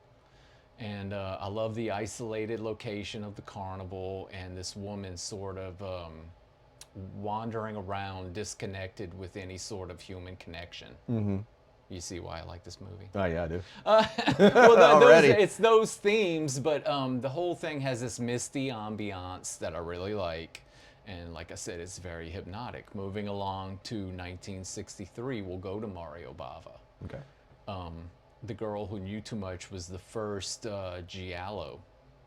And I love the isolated location of the carnival and this woman sort of wandering around disconnected with any sort of human connection. You see why I like this movie? Oh, yeah, I do. Well, it's those themes, but the whole thing has this misty ambiance that I really like. And like I said, it's very hypnotic. Moving along to 1963, we'll go to Mario Bava. Okay. The Girl Who Knew Too Much was the first giallo,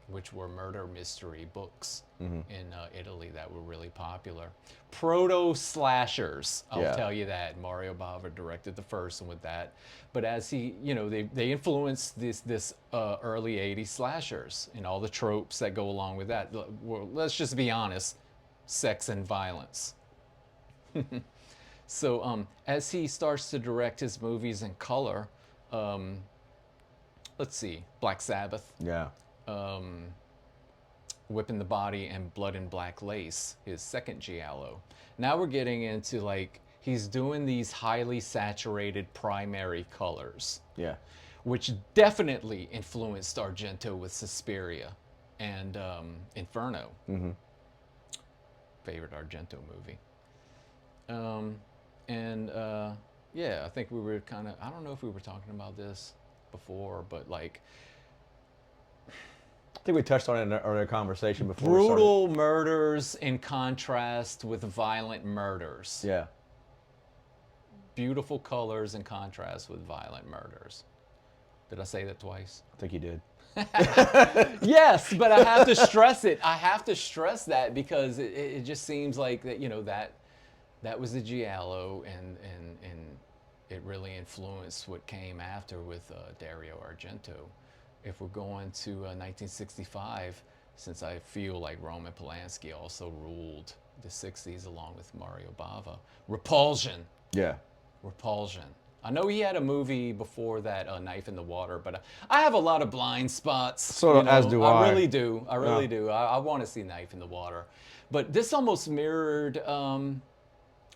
which were murder mystery books in Italy that were really popular. Proto slashers, I'll tell you that. Mario Bava directed the first one with that. But as he, they influenced this early 80s slashers and all the tropes that go along with that. Well, let's just be honest, sex and violence. So as he starts to direct his movies in color, let's see, Black Sabbath. Yeah. Whipping the Body and Blood and Black Lace, his second giallo. Now we're getting into like, he's doing these highly saturated primary colors. Yeah. Which definitely influenced Argento with Suspiria and Inferno. Favorite Argento movie. Yeah, I think we were kind of, I don't know if we were talking about this before, but like, I think we touched on it in an earlier conversation before. Brutal murders in contrast with violent murders. Yeah. Beautiful colors in contrast with violent murders. Did I say that twice? I think you did. Yes, but I have to stress it. I have to stress that because it just seems like that, that was the giallo and it really influenced what came after with Dario Argento. If we're going to 1965, since I feel like Roman Polanski also ruled the 60s along with Mario Bava, Repulsion. Yeah. Repulsion. I know he had a movie before that, Knife in the Water, but I have a lot of blind spots. Sort of, as do I. I really do. I really do. I want to see Knife in the Water. But this almost mirrored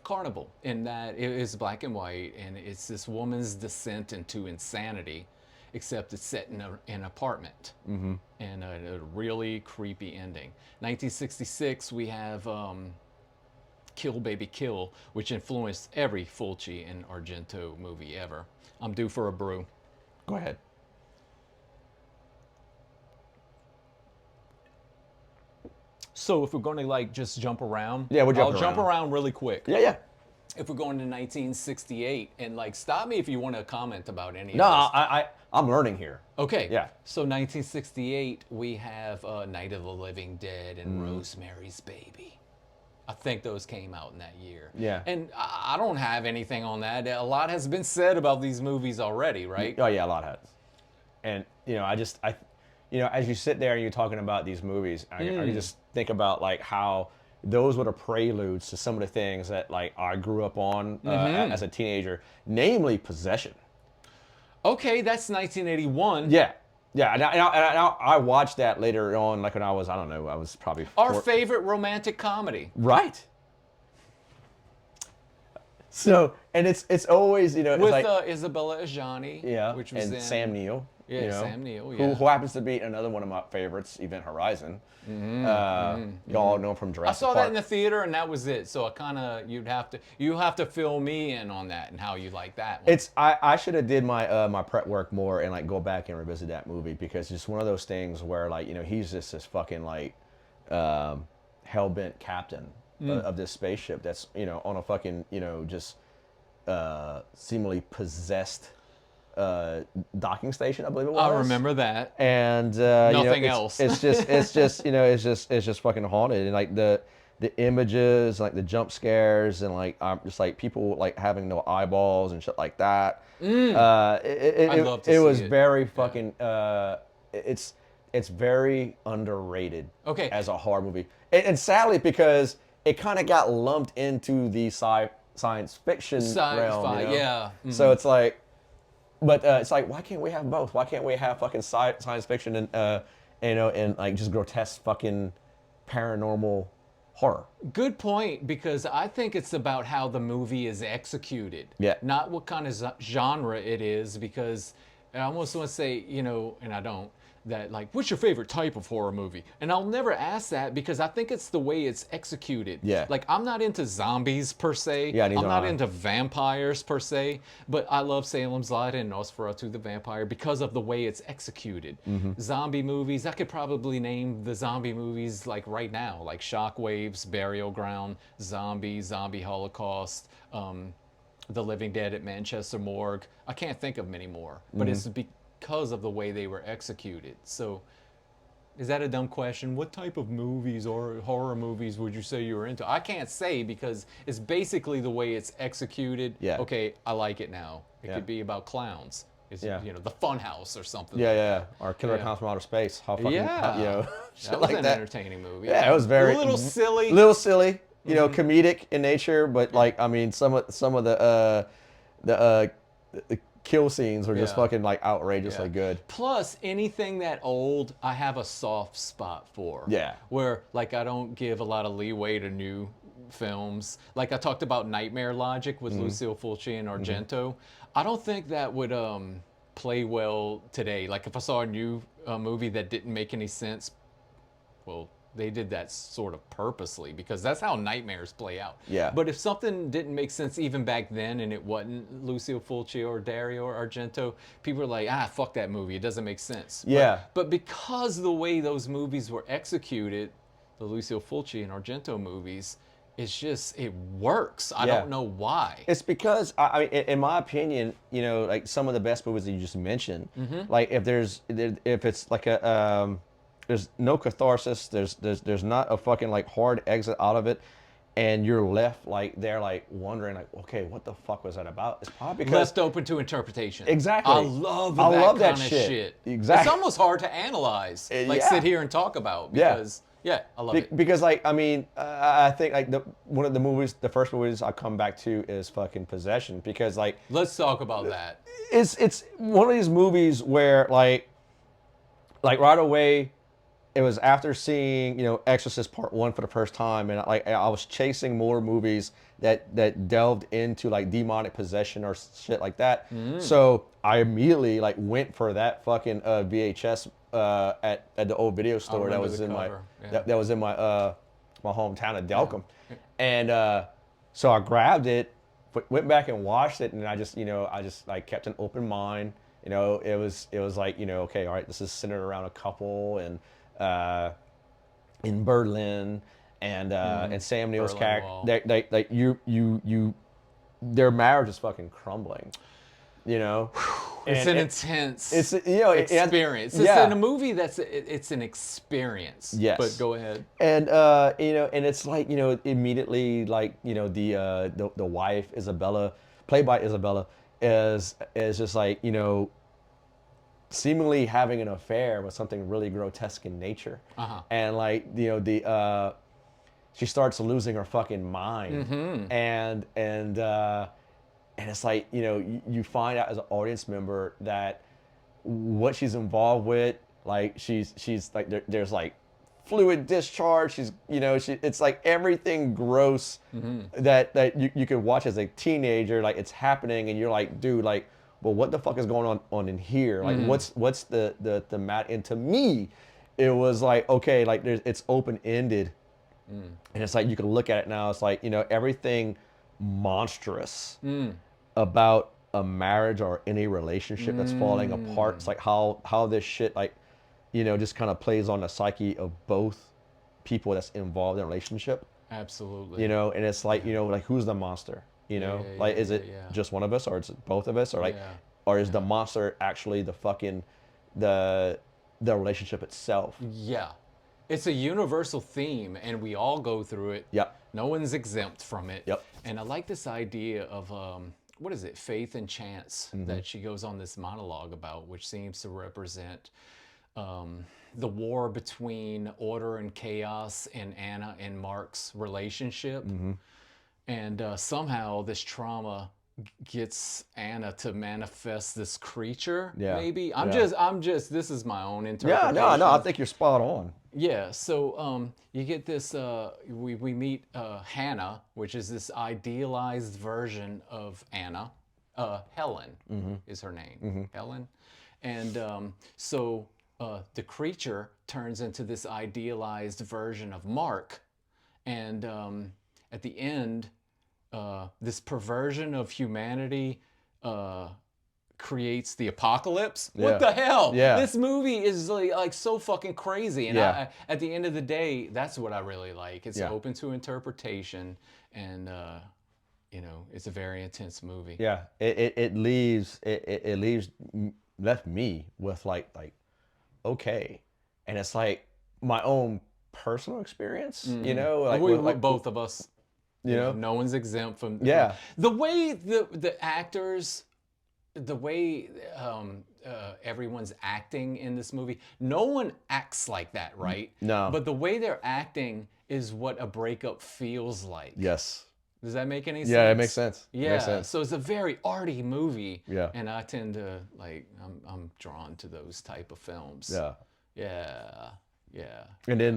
Carnival in that it is black and white, and it's this woman's descent into insanity, except it's set in an apartment. And a really creepy ending. 1966, we have Kill Baby Kill, which influenced every Fulci and Argento movie ever. I'm due for a brew. Go ahead. So if we're going to like just jump around, Yeah, we'll I'll jump around really quick. Yeah, yeah. If we're going to 1968, and like stop me if you want to comment about any No, of this. I'm learning here. Okay. Yeah. So 1968, we have Night of the Living Dead and Rosemary's Baby. I think those came out in that year. Yeah. And I don't have anything on that. A lot has been said about these movies already, right? Oh yeah, a lot has. And as you sit there and you're talking about these movies, I just think about like how those were the preludes to some of the things that like I grew up on as a teenager, namely Possession. Okay, that's 1981. Yeah. Yeah, and I watched that later on, like when I was, I don't know, I was probably Our favorite romantic comedy. Right. So, and it's always, With it's like, Isabella Adjani. yeah, Which was and in, Sam Neill. Yeah, Sam Neill, yeah. Who happens to be another one of my favorites, Event Horizon. You all know him from I Jurassic saw Park. that in the theater, and that was it. So I kind of, you have to fill me in on that and how you like that one. I should have did my my prep work more and like go back and revisit that movie because it's one of those things where like he's just this fucking like hell-bent captain of this spaceship that's on a fucking just seemingly possessed docking station, I believe it was. I remember that. And Nothing else. It's just fucking haunted, and like the images, like the jump scares, and like just like people like having no eyeballs and shit like that. I'd love to it see was it. very fucking. It's very underrated. Okay. As a horror movie, and sadly because it kind of got lumped into the science fiction realm. Sci-fi, You know? yeah. So it's like, but it's like, why can't we have both? Why can't we have fucking science fiction and and like just grotesque fucking paranormal horror? Good point, because I think it's about how the movie is executed. Yeah. Not what kind of genre it is, because I almost want to say, and I don't, that like, what's your favorite type of horror movie? And I'll never ask that because I think it's the way it's executed. Yeah. Like, I'm not into zombies per se. Yeah, I'm neither not am I. into vampires per se, but I love Salem's Lot and Nosferatu the Vampire because of the way it's executed. Zombie movies, I could probably name the zombie movies like right now, like Shockwaves, Burial Ground, Zombie Holocaust, The Living Dead at Manchester Morgue. I can't think of many more, but it's because of the way they were executed. So, is that a dumb question? What type of movies or horror movies would you say you were into? I can't say because it's basically the way it's executed. Yeah. Okay, I like it now. It Yeah. could be about clowns. It's, Yeah. the Fun House or something. Yeah, like yeah. that. Or Killer Yeah. Clowns from Outer Space. How fucking, Yeah. shit That was like an that. entertaining movie. Yeah, it was very a little silly. comedic in nature, but like I mean, some of the kill scenes were just Yeah. fucking like outrageously good. Plus, anything that old, I have a soft spot for. Yeah. Where, like, I don't give a lot of leeway to new films. Like, I talked about Nightmare Logic with Lucille Fulci and Argento. I don't think that would play well today. Like, if I saw a new movie that didn't make any sense, well, they did that sort of purposely because that's how nightmares play out. Yeah. But if something didn't make sense even back then and it wasn't Lucille Fulci or Dario Argento, people were like, fuck that movie. It doesn't make sense. Yeah. But because the way those movies were executed, the Lucille Fulci and Argento movies, it works. I Yeah. don't know why. It's because I mean, in my opinion, like some of the best movies that you just mentioned, like if it's like there's no catharsis, there's not a fucking like hard exit out of it, and you're left like there like wondering like, okay, what the fuck was that about? It's probably because Left open to interpretation. Exactly. I love I that love that kind of shit. shit. Exactly. It's almost hard to analyze, like yeah. sit here and talk about Yeah. because I love it. Because like I mean, I think like one of the first movies I come back to is fucking Possession, because like Let's talk about that. it's one of these movies where like right away, it was after seeing Exorcist Part 1 for the first time, and I was chasing more movies that delved into like demonic possession or shit like that. So I immediately like went for that fucking VHS at the old video store that remember was the in cover, yeah. that was in my hometown of Delcom, and so I grabbed it, went back and watched it, and I just like kept an open mind. It was like okay, all right, this is centered around a couple and in Berlin, and Sam Neill's Berlin Wall. character, their marriage is fucking crumbling, It's an intense experience. It's in a movie it's an experience. Yes. But go ahead. And and it's like immediately like the wife Isabella, played by Isabella, is just like seemingly having an affair with something really grotesque in nature, and like she starts losing her fucking mind, and it's like you find out as an audience member that what she's involved with, like she's like there's like fluid discharge, it's like everything gross that you could watch as a teenager, like it's happening and you're like, dude, like, well, what the fuck is going on in here? Like, what's the mat? And to me, it was like, okay, like it's open ended, and it's like you can look at it now. It's like everything monstrous about a marriage or any relationship that's falling apart. It's like how this shit like just kind of plays on the psyche of both people that's involved in a relationship. Absolutely. And it's like like who's the monster? Like is it just one of us, or is it both of us, or like or is the monster actually the fucking the relationship itself? Yeah. It's a universal theme, and we all go through it. Yep. No one's exempt from it. Yep. And I like this idea of what is it, faith and chance, that she goes on this monologue about, which seems to represent the war between order and chaos in Anna and Mark's relationship. And somehow this trauma gets Anna to manifest this creature. Yeah. Maybe I'm just. This is my own Yeah, interpretation. no, I think you're spot on. Yeah, so you get this, we meet Hannah, which is this idealized version of Anna. Helen is her name, Helen. And so the creature turns into this idealized version of Mark. And at the end, this perversion of humanity creates the apocalypse. Yeah. What the hell? Yeah. This movie is like so fucking crazy. And Yeah. at the end of the day, that's what I really like. It's Yeah. open to interpretation, and it's a very intense movie. Yeah, it left me with like okay, and it's like my own personal experience, you know, like, we both of us. you know, No one's exempt from. Yeah. The way the actors, the way everyone's acting in this movie, no one acts like that, right? No. But the way they're acting is what a breakup feels like. yes, Does that make any sense? yeah, it makes sense. It Yeah. makes sense. So it's a very arty movie. Yeah. And I tend to like, I'm drawn to those type of films. Yeah, Yeah. Yeah. and then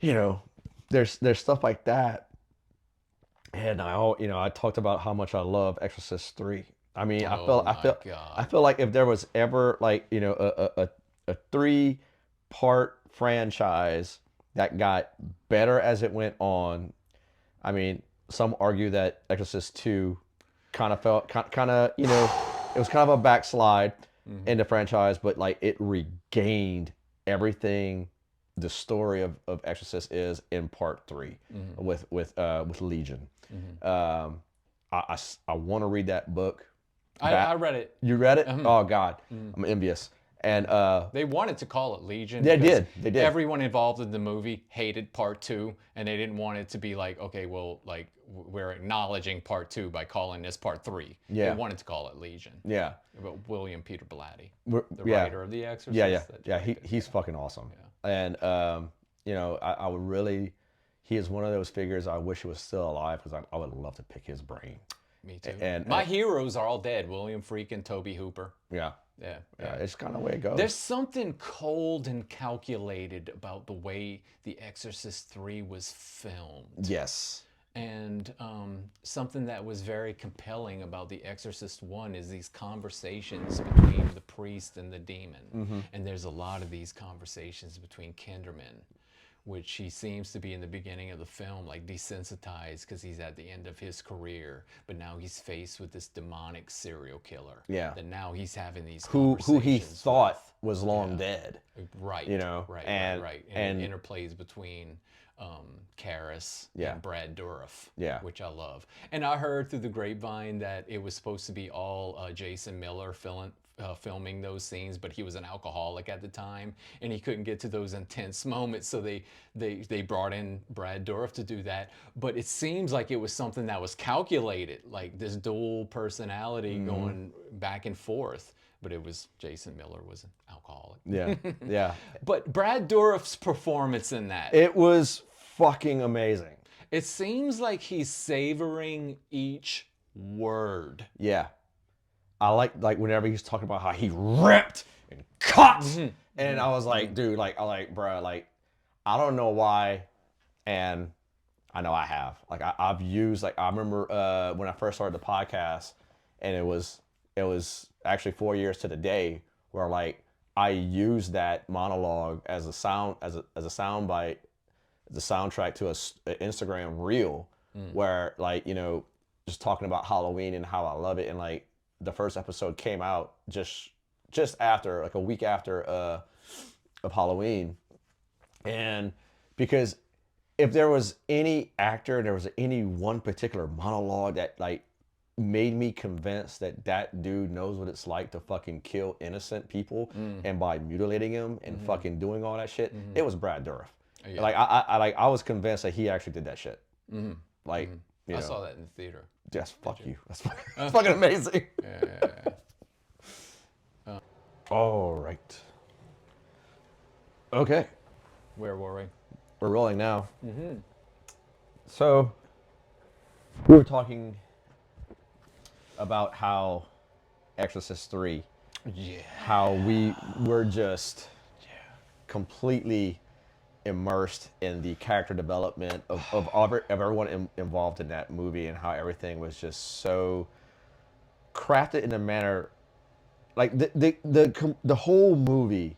you know, there's stuff like that, and I talked about how much I love Exorcist 3. I mean, I God. feel like if there was ever like a 3-part franchise that got better as it went on. I mean, some argue that Exorcist 2 kind of felt it was kind of a backslide in the franchise, but like it regained everything the story of Exorcist is in part 3 with Legion. I want to read that book. I read it. You read it? Oh God, I'm envious. And They wanted to call it Legion. They because did. They did. Everyone involved in the movie hated part 2, and they didn't want it to be like, okay, well, like we're acknowledging part 2 by calling this part 3. Yeah. They wanted to call it Legion. yeah, But William Peter Blatty, We're- the yeah. writer of The Exorcist. yeah. that Yeah, directed it. he's fucking awesome. And I would really, he is one of those figures I wish he was still alive, because I would love to pick his brain. Me too. and- My heroes are all dead. William Freakin, Toby Hooper. Yeah, Yeah. yeah, it's kind of the way it goes. There's something cold and calculated about the way The Exorcist 3 was filmed. Yes. And something that was very compelling about The Exorcist 1 is these conversations between the priest and the demon. And there's a lot of these conversations between Kinderman, which he seems to be in the beginning of the film, like desensitized because he's at the end of his career. But now he's faced with this demonic serial killer. Yeah. That now he's having these Who he conversations thought was long dead. Right. You know, Right. and- right. and- it interplays between Karras Yeah. and Brad Dourif. Yeah. Which I love. And I heard through the grapevine that it was supposed to be all Jason Miller filming those scenes, but he was an alcoholic at the time and he couldn't get to those intense moments, so they brought in Brad Dourif to do that. But it seems like it was something that was calculated, like this dual personality going back and forth. But it was Jason Miller was an alcoholic. Yeah, yeah. But Brad Dourif's performance in that, It was fucking amazing. it seems like he's savoring each word. Yeah. I like whenever he's talking about how he ripped and cut. And I was like, dude, bro, I don't know why. And I know I have. Like, I've used, I remember when I first started the podcast, and it was actually 4 years to the day where, I used that monologue as a sound bite, the soundtrack to an Instagram reel, where, just talking about Halloween and how I love it. And, the first episode came out just after, a week after of Halloween. And because if there was any actor, there was any one particular monologue that made me convinced that that dude knows what it's like to fucking kill innocent people, and by mutilating him and fucking doing all that shit, it was Brad Dourif. Yeah. Like I was convinced that he actually did that shit. Like you know, I saw that in the theater. Yes, fuck you. That's fucking amazing. Yeah. All right. Okay, Where were we? we're rolling now. So we were talking about how Exorcist 3, Yeah. how we were just completely immersed in the character development of everyone involved in that movie, and how everything was just so crafted in a manner, like the whole movie,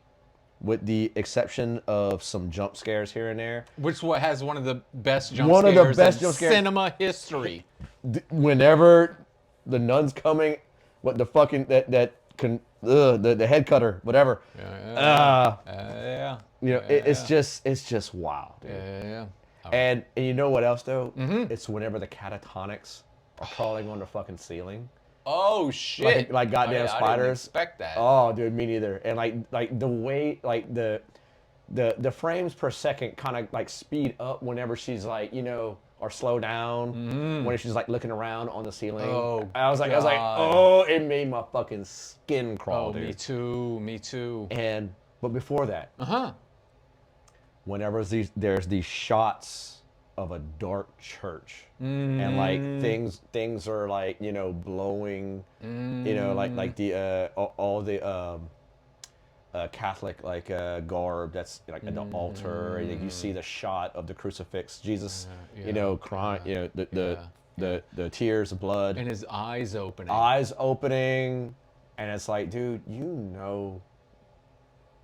with the exception of some jump scares here and there. Which what has one of the best jump One of scares the best in jump scares. cinema history. Whenever the nun's coming, what the fucking the head cutter, whatever. Yeah. You know, it's just wild. Dude. Yeah. And you know what else though? It's whenever the catatonics are crawling on the fucking ceiling. Oh shit! Like goddamn I spiders. didn't expect that. Oh, dude, me neither. And like the way, like the frames per second kind of like speed up whenever she's like, you know, or slow down when she's like looking around on the ceiling. Oh, I was like, God. oh, it made my fucking skin crawl, Oh, dude. me too. But before that, whenever there's these shots of a dark church, and like things are like, you know, blowing, you know, like the all the Catholic like garb that's like at the altar, and you see the shot of the crucifix, Jesus, you know, crying, you know, the tears of blood, And his eyes opening. and it's like, dude, you know,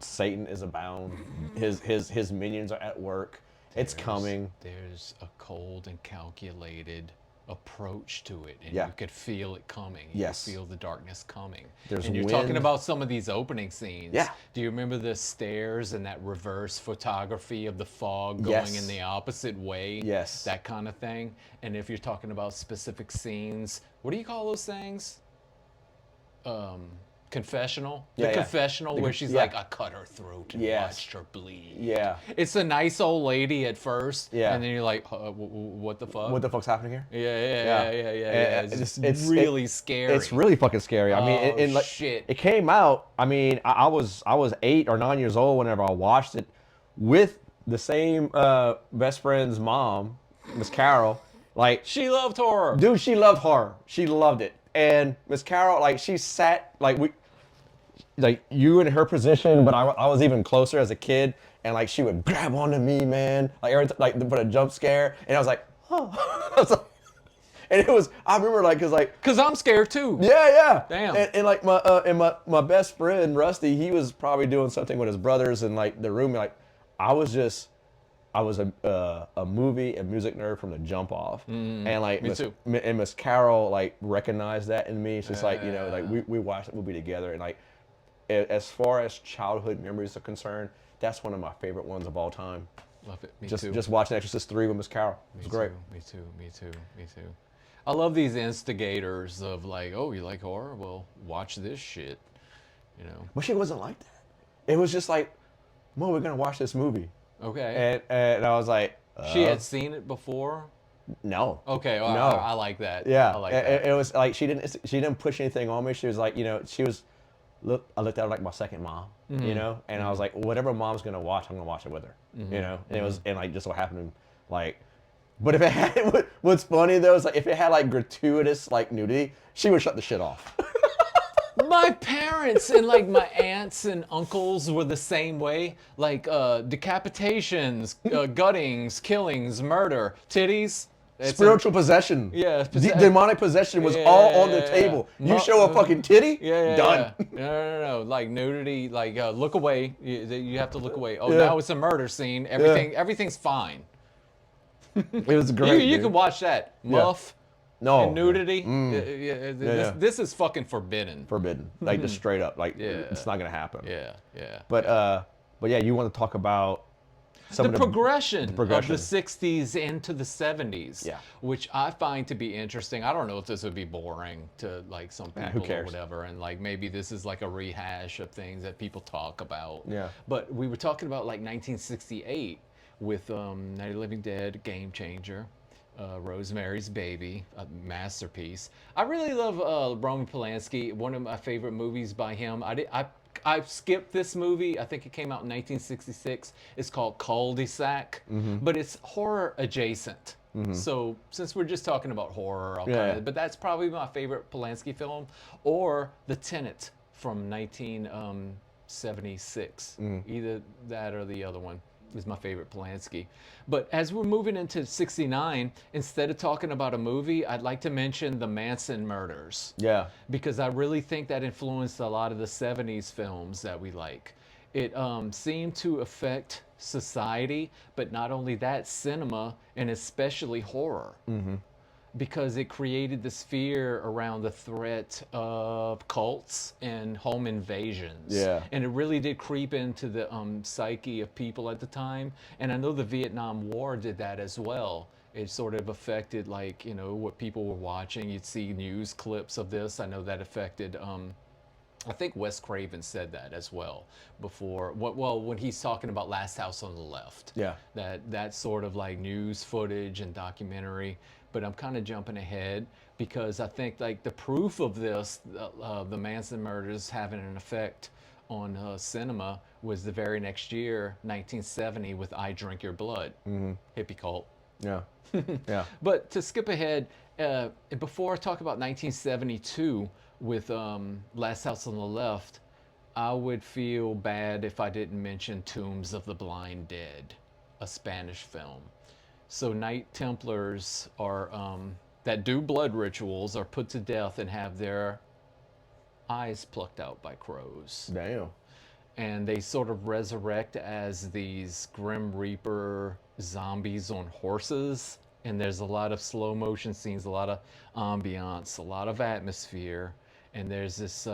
Satan is abound. His minions are at work. It's coming. There's a cold and calculated approach to it, and Yeah. you could feel it coming. Yes. You feel the darkness coming. There's and you're wind. talking about some of these opening scenes. Yeah. Do you remember the stairs and that reverse photography of the fog going Yes. in the opposite way? Yes. That kind of thing. And if you're talking about specific scenes, what do you call those things? Confessional. The Yeah, yeah. confessional where she's yeah. like, I cut her throat and Yes. watched her bleed. Yeah. It's a nice old lady at first, Yeah. and then you're like, what the fuck? What the fuck's happening here? Yeah. And It's really scary. It's really fucking scary. I mean, Oh, like, shit. it came out. I mean, I was 8 or 9 years old whenever I watched it, with the same best friend's mom, Miss Carol. Like, She loved horror. dude, she loved horror. She loved it. And Miss Carol, like, she sat like you in her position, but I was even closer as a kid, and like she would grab onto me, man, like every like to put a jump scare, and I was like, oh, I was like, and it was, I remember like, Cause I'm scared too. yeah, Damn. and like my best friend Rusty, he was probably doing something with his brothers and like the room, like I was a movie and music nerd from the jump off, and like Miss Carol like recognized that in me. It's just like, you know, like we watched the movie together, and like as far as childhood memories are concerned, that's one of my favorite ones of all time. Love it. Me too. Just watching Exorcist 3 with Miss Carol. It's great. Me too. I love these instigators of like, oh, you like horror? Well, watch this shit. You know. But she wasn't like that. It was just like, Mom, we're gonna watch this movie. Okay. And I was like, She had seen it before. no. Okay. Well, No. I like that. Yeah, I like that. it was like she didn't push anything on me. She was like, you know, I looked at her like my second mom, you know, and I was like, whatever mom's gonna watch, I'm gonna watch it with her, you know. And it was, and like just so happened, like, but if it had, what's funny though is like if it had like gratuitous like nudity, she would shut the shit off. My parents and like my aunts and uncles were the same way. Like decapitations, guttings, killings, murder, titties. Spiritual possession. Yeah, demonic possession was all on the table. You show a fucking titty, done. Yeah. No. Like nudity, like look away. You have to look away. Oh, Yeah. now it's a murder scene. Everything's fine. It was great. You can watch that. Muff. No. And nudity. Yeah. This is fucking forbidden. Forbidden. Like just straight up. Like it's not gonna happen. Yeah. But yeah, you want to talk about some the of the progression of the progression. 60s into the 70s, Yeah. which I find to be interesting. I don't know if this would be boring to like some people who cares? or whatever, and like maybe this is like a rehash of things that people talk about. Yeah. But we were talking about like 1968 with Night of the Living Dead, Game Changer. Rosemary's Baby, a masterpiece. I really love Roman Polanski. One of my favorite movies by him. I skipped this movie. I think it came out in 1966. It's called Cul-de-sac, but it's horror adjacent. So since we're just talking about horror, I'll Yeah. but that's probably my favorite Polanski film, or The Tenant from 1976. Either that or the other one is my favorite Polanski. But as we're moving into 69, instead of talking about a movie, I'd like to mention the Manson murders. Yeah. Because I really think that influenced a lot of the 70s films that we like. It seemed to affect society, but not only that, cinema, and especially horror. Because it created this fear around the threat of cults and home invasions. Yeah. And it really did creep into the psyche of people at the time. And I know the Vietnam War did that as well. It sort of affected, like, you know, what people were watching. You'd see news clips of this. I know that affected, I think Wes Craven said that as well before. Well, when he's talking about Last House on the Left. Yeah. That sort of like news footage and documentary. But I'm kind of jumping ahead because I think like the proof of this, the Manson murders having an effect on cinema was the very next year, 1970, with I Drink Your Blood, hippie cult. Yeah. Yeah. But to skip ahead, before I talk about 1972 with Last House on the Left, I would feel bad if I didn't mention Tombs of the Blind Dead, a Spanish film. So Knight Templars are that do blood rituals are put to death and have their eyes plucked out by crows. Damn. And they sort of resurrect as these Grim Reaper zombies on horses. And there's a lot of slow motion scenes, a lot of ambiance, a lot of atmosphere. And there's this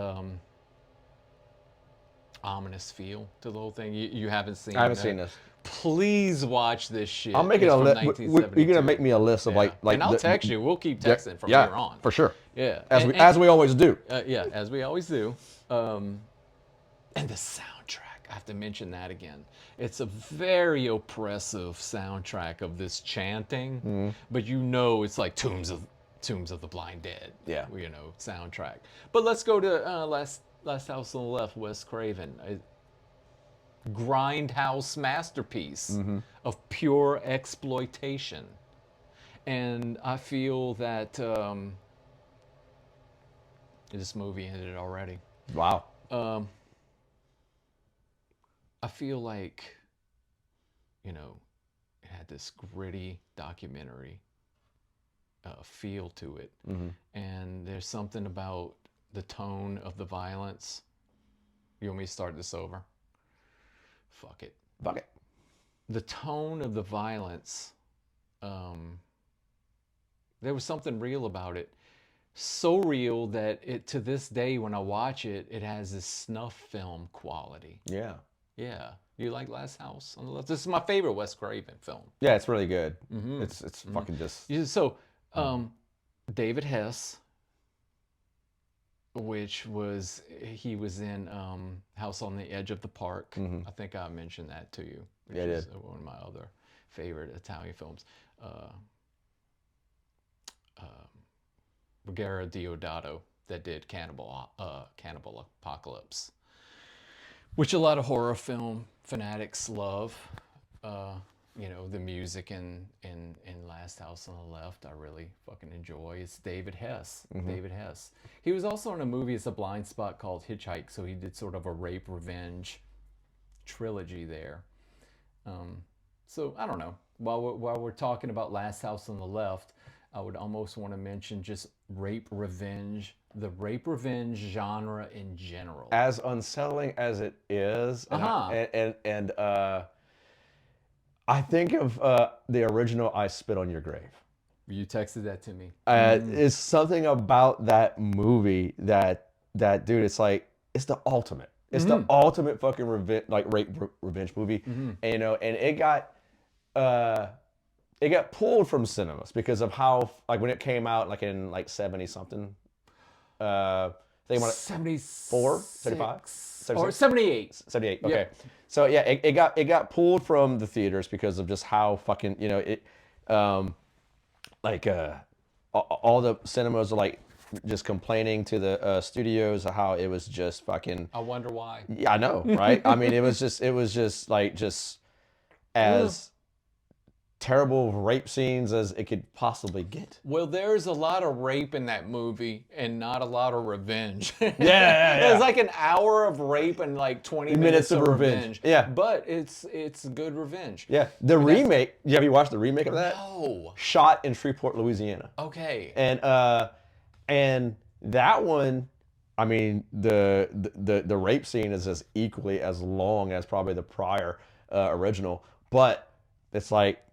ominous feel to the whole thing. You haven't seen I haven't that? seen this. Please watch this shit. I'm making It's a from list. You're gonna 1972. make me a list of like And I'll text you. We'll keep texting from yeah, here on. for sure. Yeah. As we always do. Yeah, as we always do. And the soundtrack, I have to mention that again. It's a very oppressive soundtrack of this chanting, but you know it's like Tombs of the Blind Dead. Yeah. You know, soundtrack. But let's go to Last House on the Left, Wes Craven. Grindhouse masterpiece of pure exploitation. And I feel that this movie ended already. Wow. I feel like, you know, it had this gritty documentary feel to it. And there's something about the tone of the violence. You want me to start this over? Fuck it. Fuck it. The tone of the violence, there was something real about it. So real that it, to this day, when I watch it, it has this snuff film quality. Yeah. Yeah. You like Last House on the Left? This is my favorite Wes Craven film. Yeah, it's really good. It's fucking just. Yeah, so, David Hess, which was, he was in House on the Edge of the Park. I think I mentioned that to you. Which Yeah, I is did. one of my other favorite Italian films. Ruggero Deodato that did Cannibal Apocalypse, which a lot of horror film fanatics love. You know, the music in Last House on the Left, I really fucking enjoy. It's David Hess. David Hess. He was also in a movie, it's a blind spot, called Hitchhike, so he did sort of a rape revenge trilogy there. So I don't know. While we're talking about Last House on the Left, I would almost want to mention just rape revenge, the rape revenge genre in general. As unsettling as it is, and I think of the original "I Spit on Your Grave." You texted that to me. It's something about that movie that dude. It's like it's the ultimate. It's the ultimate fucking revenge, like revenge movie, and, you know, and it got pulled from cinemas because of how, like, when it came out, like in like 70 something, I think about 74, 75, or 78. 78. Okay, Yep. so yeah, it got pulled from the theaters because of just how fucking, you know, it, like all the cinemas are like just complaining to the studios how it was just fucking. I wonder why. Yeah, I know, right? I mean, it was just like just as terrible rape scenes as it could possibly get. Well, there's a lot of rape in that movie and not a lot of revenge. Yeah. It's like an hour of rape and like 20 minutes of revenge. Yeah. But it's good revenge. Yeah, the remake. Yeah, have you watched the remake of that? No. Shot in Shreveport, Louisiana. Okay. And that one, I mean, the rape scene is as equally as long as probably the prior original, but it's like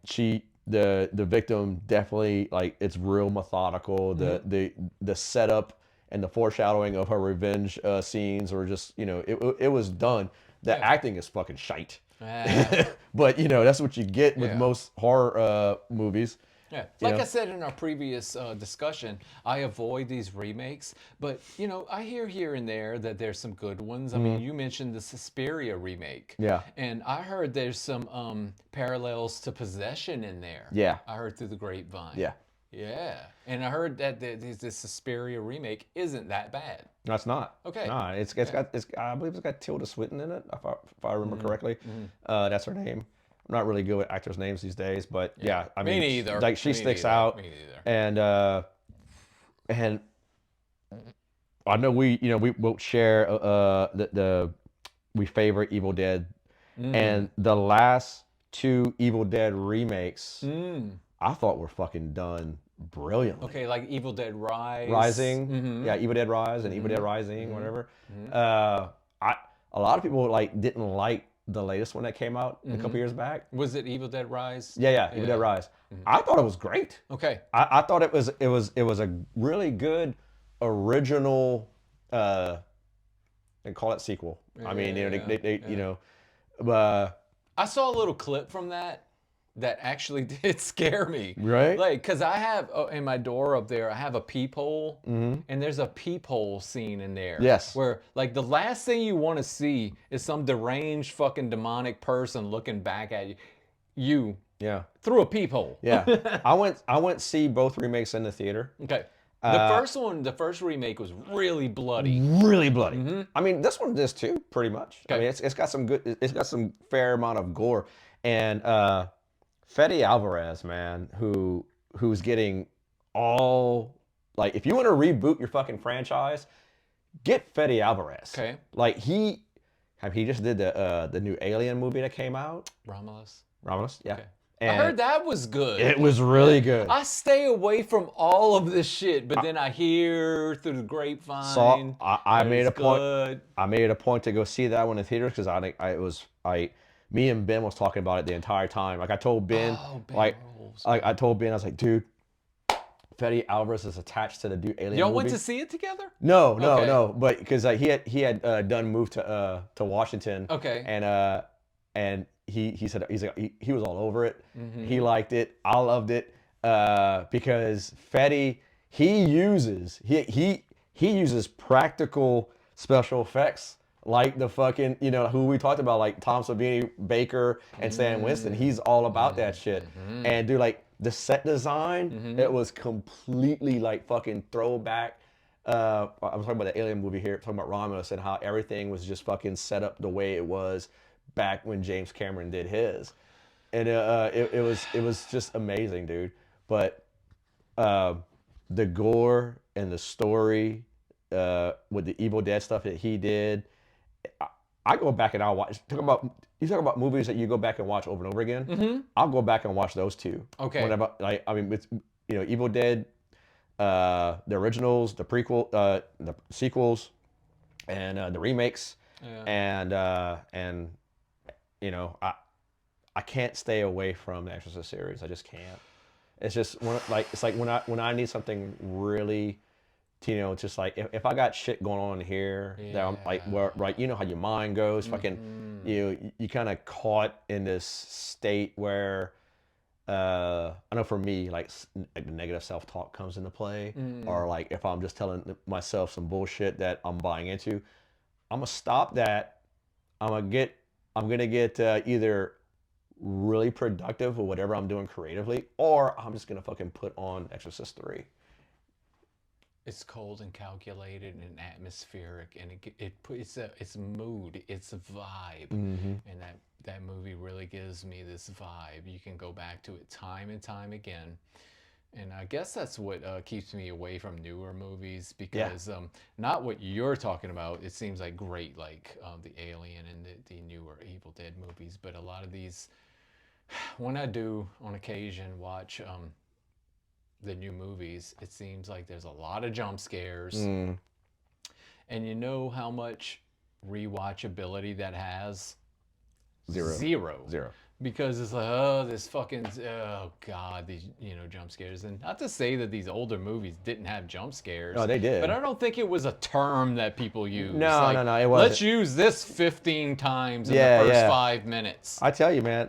the victim definitely, like, it's real methodical. The setup and the foreshadowing of her revenge scenes, or just, you know, it was done. The acting is fucking shite. But, you know, that's what you get with most horror movies. Yeah, like I said in our previous discussion, I avoid these remakes, but, you know, I hear here and there that there's some good ones. I mean, you mentioned the Suspiria remake. Yeah. And I heard there's some parallels to Possession in there. Yeah. I heard through the grapevine. Yeah. Yeah. And I heard that the Suspiria remake isn't that bad. No, it's not. Okay. No, it's got I believe it's got Tilda Swinton in it, if I remember correctly. That's her name. I'm not really good with actors' names these days, but yeah, I mean, Me neither. like, she sticks out. Me neither. And I know we both share we favor Evil Dead, and the last two Evil Dead remakes I thought were fucking done brilliantly. Okay, like Evil Dead Rising, yeah, Evil Dead Rise and Evil Dead Rising, whatever. A lot of people like didn't like the latest one that came out a couple years back. Was it Evil Dead Rise? Yeah, Evil Dead Rise. I thought it was great. Okay. I thought it was a really good original, and call it sequel. I mean, you know, they you know, I saw a little clip from that actually did scare me. Right? Like, because I have, in my door up there, I have a peephole, and there's a peephole scene in there. Yes. Where, like, the last thing you want to see is some deranged fucking demonic person looking back at you yeah, through a peephole. yeah. I went see both remakes in the theater. Okay. The first remake was really bloody. Really bloody. I mean, this one is too, pretty much. Okay. I mean, it's got some fair amount of gore, and Fede Alvarez, man, who's getting all, like, if you want to reboot your fucking franchise, get Fede Alvarez. Okay. Like, he just did the new Alien movie that came out. Romulus, yeah. Okay. And I heard that was good. it was really good. I stay away from all of this shit, but then I hear through the grapevine. So I made a point. Good. I made a point to go see that one in theaters because me and Ben was talking about it the entire time. Like, I told Ben, I told Ben, I was like, dude, Fede Alvarez is attached to the new Alien Y'all movie. went to see it together? No, but because he had done moved to Washington. Okay. And he said he was all over it. He liked it. I loved it because Fede, he uses practical special effects, like the fucking, you know, who we talked about, like Tom Savini, Baker, and Stan Winston. He's all about that shit. And dude, like, the set design, it was completely like fucking throwback. I'm talking about the Alien movie here, talking about Romulus, and how everything was just fucking set up the way it was back when James Cameron did his. And it was just amazing, dude. But the gore and the story with the Evil Dead stuff that he did, I go back and I'll watch. You talk about movies that you go back and watch over and over again. I'll go back and watch those two. Okay. Whenever, like, I mean, it's, you know, Evil Dead, the originals, the prequel, the sequels, and the remakes, and you know, I can't stay away from the Exorcist series. I just can't. It's just when I need something really You know, just like if I got shit going on here that I'm like, where, right, you know how your mind goes, fucking, you kind of caught in this state where, I know for me, like the negative self-talk comes into play, or like if I'm just telling myself some bullshit that I'm buying into, I'm gonna stop that. I'm gonna get either really productive with whatever I'm doing creatively, or I'm just gonna fucking put on Exorcist 3. It's cold and calculated and atmospheric, and it's a mood, it's a vibe, and that movie really gives me this vibe. You can go back to it time and time again, and I guess that's what keeps me away from newer movies, because not what you're talking about. It seems like great, like the Alien and the newer Evil Dead movies, but a lot of these, when I do on occasion watch the new movies, it seems like there's a lot of jump scares, and you know how much rewatchability that has? Zero. Because it's like, oh, this fucking, oh god, these, you know, jump scares. And not to say that these older movies didn't have jump scares. No, they did. But I don't think it was a term that people use. No, like, no, it wasn't. Let's use this 15 times in the first 5 minutes. I tell you, man,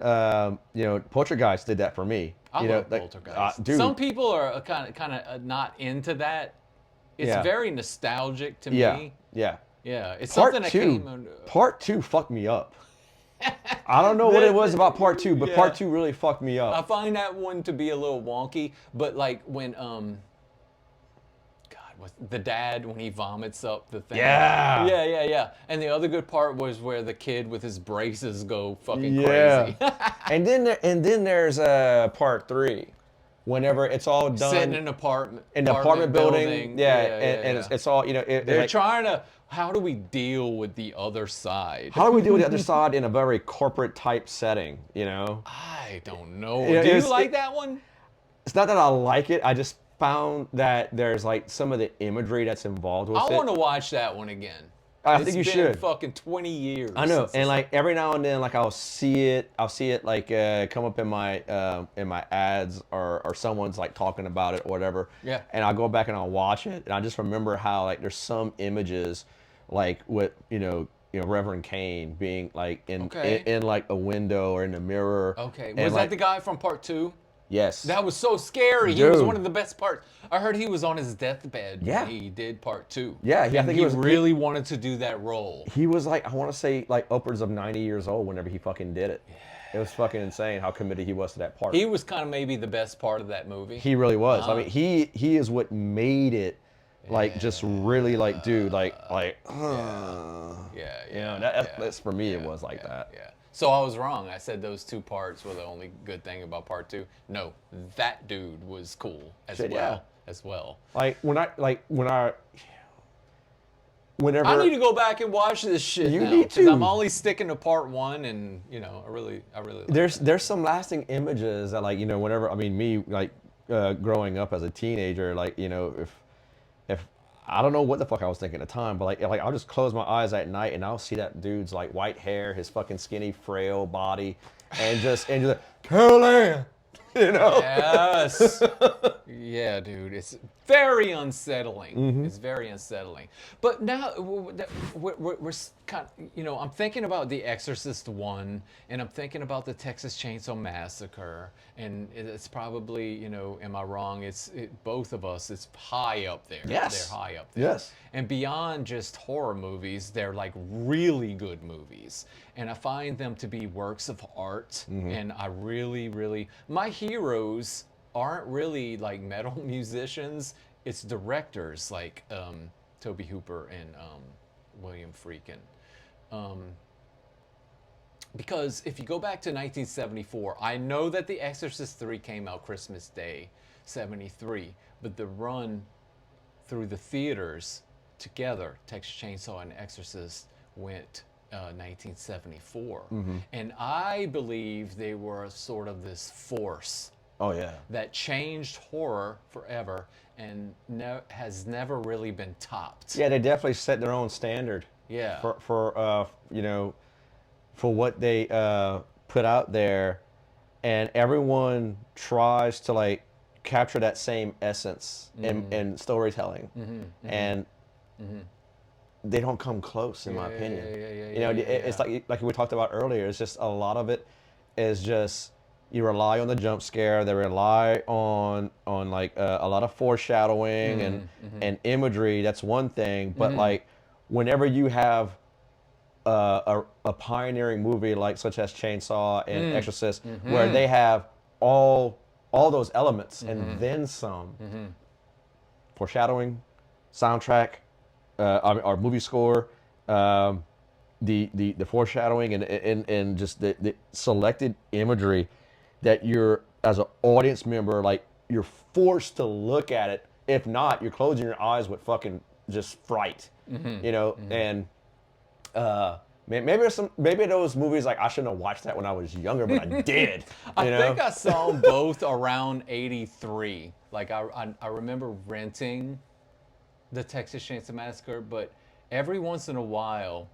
you know, Poltergeist did that for me. I you love know, Poltergeist. Dude. Some people are kind of not into that. It's very nostalgic to me. Yeah. It's Part something that two, came. Part 2 fucked me up. I don't know what it was about Part 2, but Part 2 really fucked me up. I find that one to be a little wonky, but like when what's the dad when he vomits up the thing. Yeah. And the other good part was where the kid with his braces go fucking crazy. and then there's Part 3. Whenever it's all done, sitting in an apartment building. And it's all, you know. They're like, trying to. How do we deal with the other side? How do we deal with the other side in a very corporate type setting? You know. I don't know. Do you like that one? It's not that I like it. I just found that there's like some of the imagery that's involved with it. I want to watch that one again. I think you should. It's been fucking 20 years. I know, and like every now and then, like I'll see it like come up in my ads, or someone's like talking about it or whatever. Yeah. And I'll go back and I'll watch it, and I just remember how like there's some images, like with you know Reverend Cain being like in like a window or in a mirror. Okay. Was that the guy from Part 2? Yes. That was so scary. He was one of the best parts. I heard he was on his deathbed when he did Part 2. Yeah, I think he really wanted to do that role. He was like, I want to say like upwards of 90 years old whenever he fucking did it. It was fucking insane how committed he was to that part. He was kind of maybe the best part of that movie. He really was. I mean, he is what made it like just really like, dude, like that's for me. It was like that. Yeah. So I was wrong. I said those two parts were the only good thing about Part 2. No, that dude was cool as well. Like whenever I need to go back and watch this shit. You now, need to. I'm only sticking to Part 1, and you know, I really. Like there's some lasting images that like whenever me like growing up as a teenager, like if I don't know what the fuck I was thinking at the time, but like I'll just close my eyes at night and I'll see that dude's like white hair, his fucking skinny, frail body, and just like, Carol Ann, Yes. Yeah, dude. It's very unsettling. Mm-hmm. It's very unsettling. But now we're kind of, I'm thinking about The Exorcist 1, and I'm thinking about the Texas Chainsaw Massacre, and it's probably, am I wrong? Both of us, it's high up there. Yes. They're high up there. Yes. And beyond just horror movies, they're like really good movies. And I find them to be works of art. Mm-hmm. And I really, really, my heroes aren't really like metal musicians. It's directors like Tobe Hooper and William Friedkin. Because if you go back to 1974, I know that The Exorcist 3 came out Christmas Day, 73, but the run through the theaters together, Texas Chainsaw and Exorcist, went 1974. Mm-hmm. And I believe they were sort of this force. Oh, yeah. That changed horror forever and has never really been topped. Yeah, they definitely set their own standard. Yeah. For what they put out there, and everyone tries to like capture that same essence in storytelling, and they don't come close, in my opinion. It's like we talked about earlier. It's just a lot of it is just you rely on the jump scare. They rely on like a lot of foreshadowing and imagery. That's one thing, but like whenever you have a pioneering movie like such as Chainsaw and Exorcist, where they have all those elements and then some, foreshadowing, soundtrack, our movie score, the foreshadowing and just the selected imagery that you're, as an audience member, like you're forced to look at it. If not, you're closing your eyes with fucking just fright, and maybe those movies, like I shouldn't have watched that when I was younger, but I did. I think I saw them both around '83. Like I remember renting the Texas Chainsaw Massacre, but every once in a while,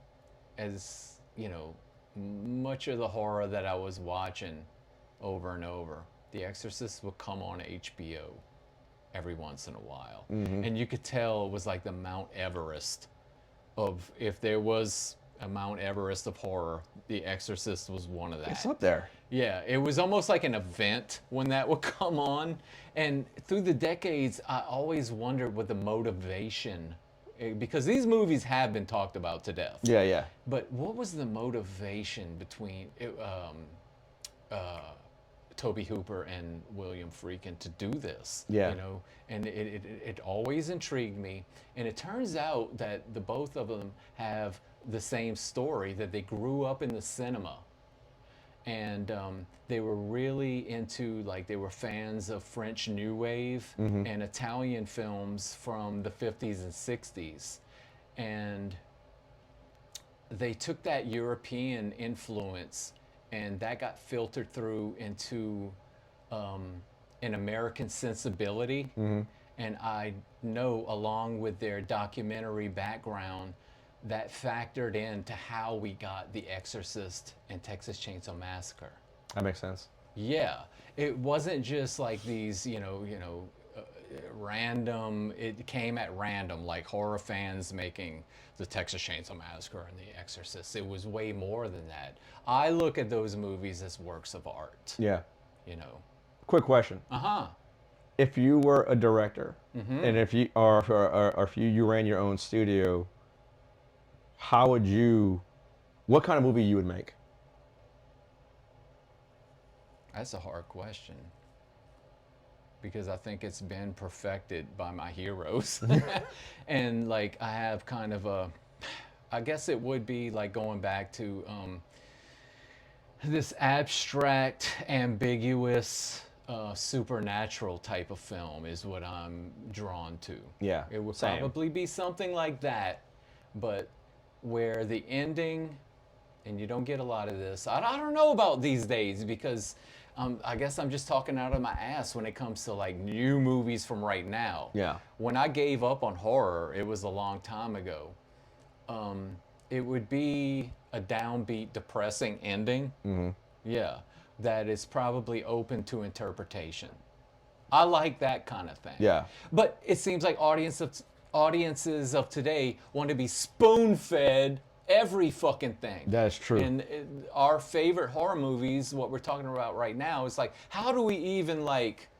as you know, much of the horror that I was watching over and over, The Exorcist would come on HBO every once in a while, and you could tell it was like the Mount Everest of, if there was a Mount Everest of horror, The Exorcist was one of that. It's up there. Yeah, it was almost like an event when that would come on. And through the decades, I always wondered what the motivation, because these movies have been talked about to death. Yeah. But what was the motivation between Toby Hooper and William Friedkin to do this? Yeah. And it always intrigued me. And it turns out that the both of them have the same story, that they grew up in the cinema. And they were really into, like, they were fans of French New Wave and Italian films from the 50s and 60s. And they took that European influence, and that got filtered through into an American sensibility. And I know, along with their documentary background, that factored into how we got The Exorcist and Texas Chainsaw Massacre. That makes sense. Yeah, it wasn't just like these, random. It came at random, like horror fans making the Texas Chainsaw Massacre and The Exorcist. It was way more than that. I look at those movies as works of art. Yeah. Quick question. If you were a director, and if you you ran your own studio, what kind of movie you would make? That's a hard question, because I think it's been perfected by my heroes. And like, I have kind of I guess it would be like going back to this abstract, ambiguous, supernatural type of film is what I'm drawn to. Yeah, it would same. probably be something like that, but where the ending, and you don't get a lot of this. I don't know about these days, because I guess I'm just talking out of my ass when it comes to like new movies from right now. Yeah. When I gave up on horror, it was a long time ago. It would be a downbeat, depressing ending. Yeah, that is probably open to interpretation. I like that kind of thing. Yeah. But it seems like audiences of today want to be spoon-fed every fucking thing. That's true. And our favorite horror movies, what we're talking about right now, is like, how do we even like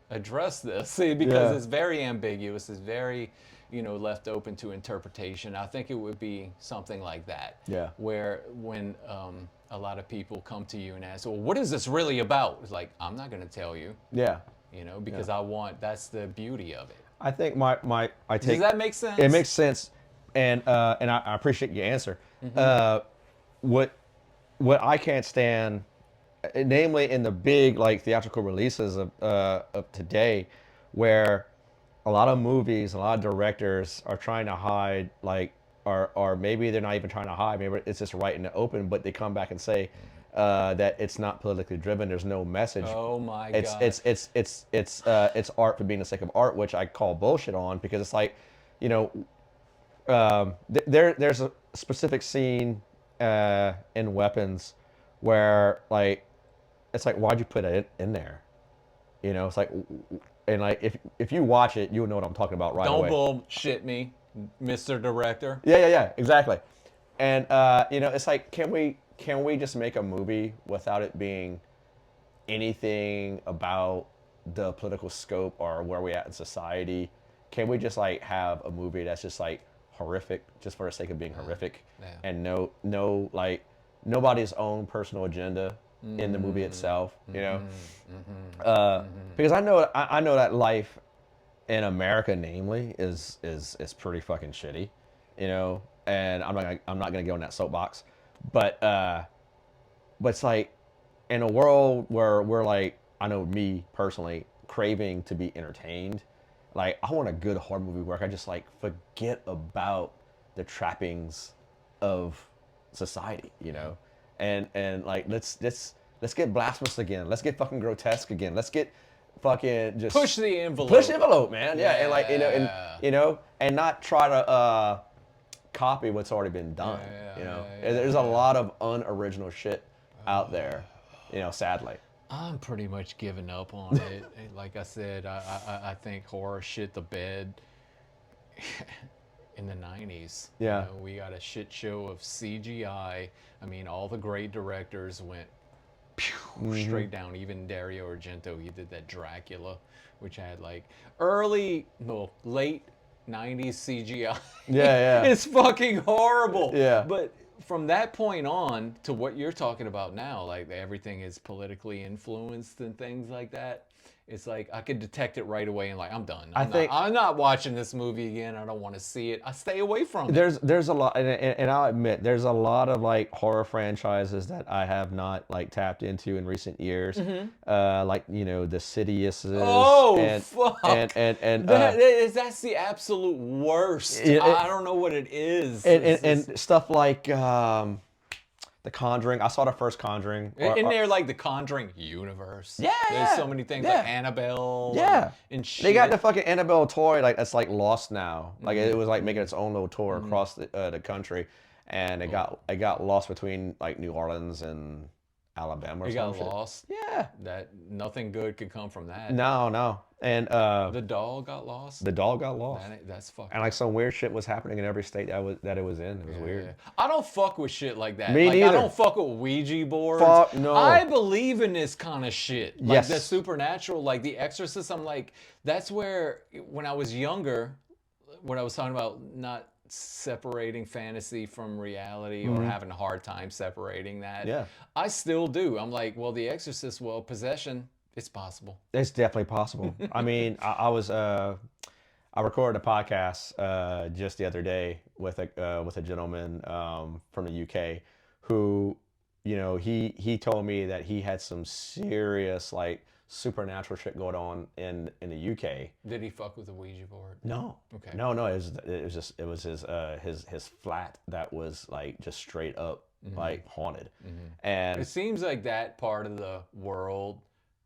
address this? See, because it's very ambiguous. It's very, left open to interpretation. I think it would be something like that. Yeah. Where when a lot of people come to you and ask, well, what is this really about? It's like, I'm not going to tell you. Yeah. Because that's the beauty of it. I think Does that make sense? It makes sense, and I appreciate your answer. What I can't stand, namely in the big like theatrical releases of today, where a lot of movies, a lot of directors are trying to hide, like, or maybe they're not even trying to hide. Maybe it's just right in the open, but they come back and say that it's not politically driven. There's no message. Oh my God. It's art for being the sake of art, which I call bullshit on, because it's like, there's a specific scene in Weapons where, like, it's like, why'd you put it in there? You know, it's like, and like if you watch it, you'll know what I'm talking about right Don't away. bullshit me, Mr. Director. Yeah, exactly. And you know, it's like, can we just make a movie without it being anything about the political scope or where we at in society? Can we just like have a movie that's just like horrific, just for the sake of being horrific, Yeah. and no like nobody's own personal agenda in the movie itself, you know? Because I know that life in America, namely, is pretty fucking shitty, you know. And I'm not gonna go on that soapbox, but it's like in a world where we're like, I know me personally craving to be entertained. Like I want a good horror movie where I just like forget about the trappings of society, you know, and like let's get blasphemous again. Let's get fucking grotesque again. Let's get fucking just Push the envelope. push the envelope, man. Yeah, and like Yeah. you know, and not try to copy what's already been done. You know, there's a lot of unoriginal shit out there. You know, sadly. I'm pretty much giving up on it. Like I said, I think horror shit the bed in the 90s. Yeah. You know, we got a shit show of CGI. I mean, all the great directors went straight down. Even Dario Argento, he did that Dracula, which had like late 90s CGI. Yeah. It's fucking horrible. Yeah. But from that point on to what you're talking about now, like everything is politically influenced and things like that. It's like I could detect it right away and like I'm done. I'm not watching this movie again. I don't want to see it. I stay away from it. There's a lot, and I'll admit there's a lot of like horror franchises that I have not like tapped into in recent years, like you know the Sidious's. Fuck! And that's the absolute worst. I don't know what it is. And stuff like The Conjuring. I saw the first Conjuring. In there, like the Conjuring universe. Yeah, There's so many things like Annabelle. Yeah. And shit. They got the fucking Annabelle toy like that's like lost now. Like it was like making its own little tour across the country, and it got lost between like New Orleans and Alabama or It something. got lost. Yeah. That nothing good could come from that. No. And The doll got lost. the dog got lost. That's fucking. And like some weird shit was happening in every state that it was in. It was weird. Yeah. I don't fuck with shit like that. Me like, neither. I don't fuck with Ouija boards. Fuck no. I believe in this kind of shit. Like Yes. the supernatural, like The Exorcist. I'm like, that's where, when I was younger, when I was talking about not separating fantasy from reality or having a hard time separating that. Yeah. I still do. I'm like, well, The Exorcist, well, possession, it's possible. It's definitely possible. I mean, I recorded a podcast just the other day with a gentleman from the UK who, you know, he told me that he had some serious like supernatural shit going on in the UK. Did he fuck with the Ouija board? No. Okay. No. It was his flat that was like just straight up like haunted, and It seems like that part of the world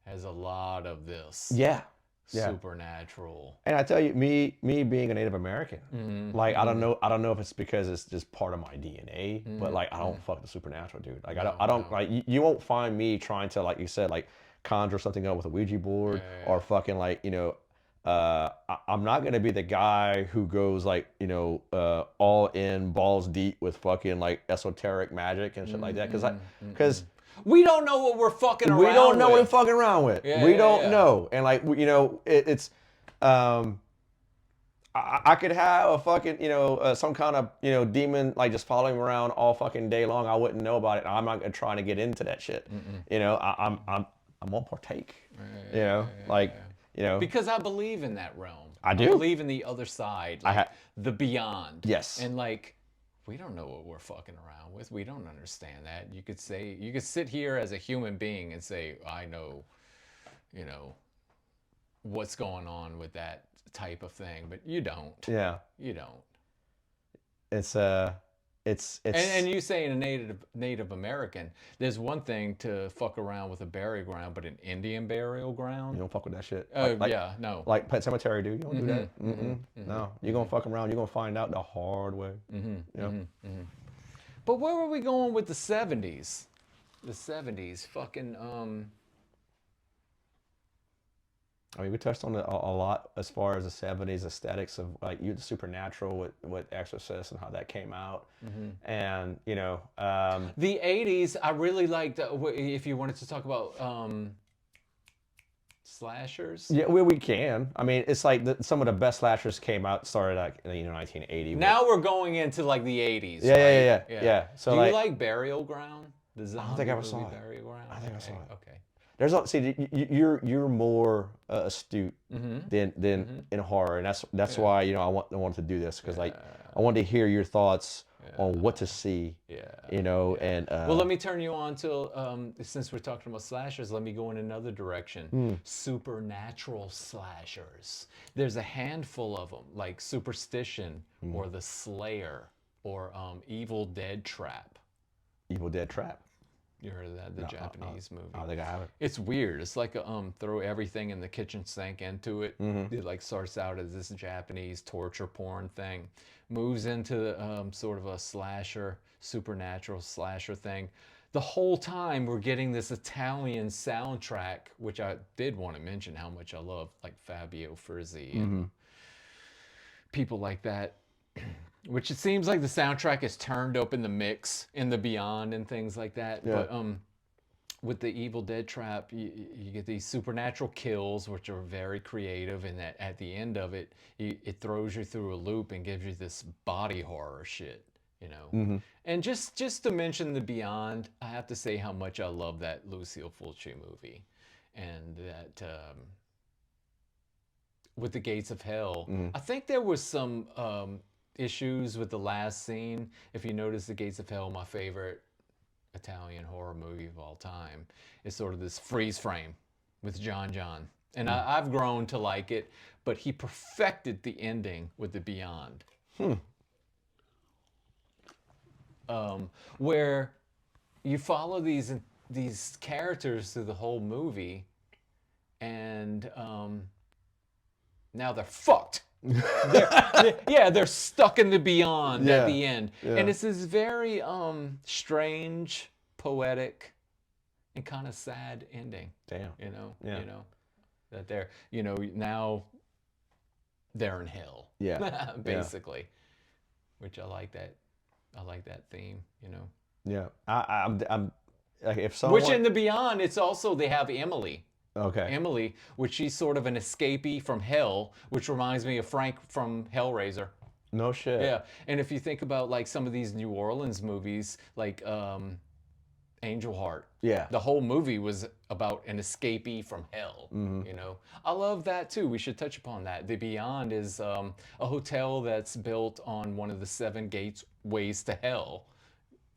has a lot of this. yeah. Supernatural. And I tell you, me being a Native American, like I don't know if it's because it's just part of my DNA, but like I don't fuck the supernatural, dude. Like I don't like you won't find me trying to, like you said, like conjure something up with a Ouija board or fucking like, you know, I'm not gonna be the guy who goes like, you know, all in balls deep with fucking like esoteric magic and shit like that, because We don't know what we're fucking around with. we don't know what we're fucking around with. Yeah, we don't know. And like, you know, it's, I could have a fucking, you know, some kind of, you know, demon like just following me around all fucking day long. I wouldn't know about it. I'm not gonna try to get into that shit. You know, I'm gonna partake. You know, like, you know, Because I believe in that realm. I do. I believe in the other side, like the beyond. Yes. And like, we don't know what we're fucking around with. We don't understand that. You could sit here as a human being and say, I know, you know, what's going on with that type of thing, but you don't. yeah, You don't. it's And you saying a Native American, there's one thing to fuck around with a burial ground, but an Indian burial ground? you don't fuck with that shit. Yeah, no. Like Pet Cemetery, dude. You don't do that. No, you're gonna fuck around. You're gonna find out the hard way. You know? But where were we going with the 70s? The 70s, fucking, I mean, we touched on it a lot as far as the '70s aesthetics of like the supernatural with Exorcist and how that came out, and you know, The '80s, I really liked. If you wanted to talk about slashers. yeah, we can. I mean, it's like some of the best slashers came out started like 1980. Now we're going into like the '80s. Yeah, right? yeah. So do like, you like Burial Ground? The zombie I don't think I ever movie saw it. Burial Ground. I think I saw it. Okay. There's see, you're more astute than in horror, and that's why I wanted to do this because like I wanted to hear your thoughts on what to see. And Well, let me turn you on to since we're talking about slashers, let me go in another direction. Supernatural slashers. There's a handful of them, like Superstition or The Slayer or Evil Dead Trap. Evil Dead Trap. You heard of that? The Japanese movie. I don't think I haven't. It's weird. It's like a throw everything in the kitchen sink into it. It like starts out as this Japanese torture porn thing, moves into sort of a slasher, supernatural slasher thing. The whole time we're getting this Italian soundtrack, which I did want to mention how much I love, like Fabio Frizzi and people like that. Which it seems like the soundtrack is turned up in the mix in the Beyond and things like that. Yeah. But with the Evil Dead Trap, you get these supernatural kills, which are very creative, and that at the end of it, it throws you through a loop and gives you this body horror shit, And just to mention the Beyond, I have to say how much I love that Lucille Fulci movie, and that with the Gates of Hell. I think there was some issues with the last scene. If you notice, The Gates of Hell, my favorite Italian horror movie of all time, is sort of this freeze frame with John. And I've grown to like it, but he perfected the ending with The Beyond. Where you follow these characters through the whole movie, and now they're fucked. They're stuck in the Beyond at the end. And it's this very strange, poetic, and kind of sad ending. Damn. That they're, now they're in hell. Yeah. Basically. Which I like that. I like that theme, Yeah. I'm like, if someone. Which in the Beyond, it's also, they have Emily. Okay. Emily, which she's sort of an escapee from hell, which reminds me of Frank from Hellraiser. No shit. Yeah, and if you think about like some of these New Orleans movies, like Angel Heart. Yeah. The whole movie was about an escapee from hell. I love that too. We should touch upon that. The Beyond is a hotel that's built on one of the 7 gateways to hell.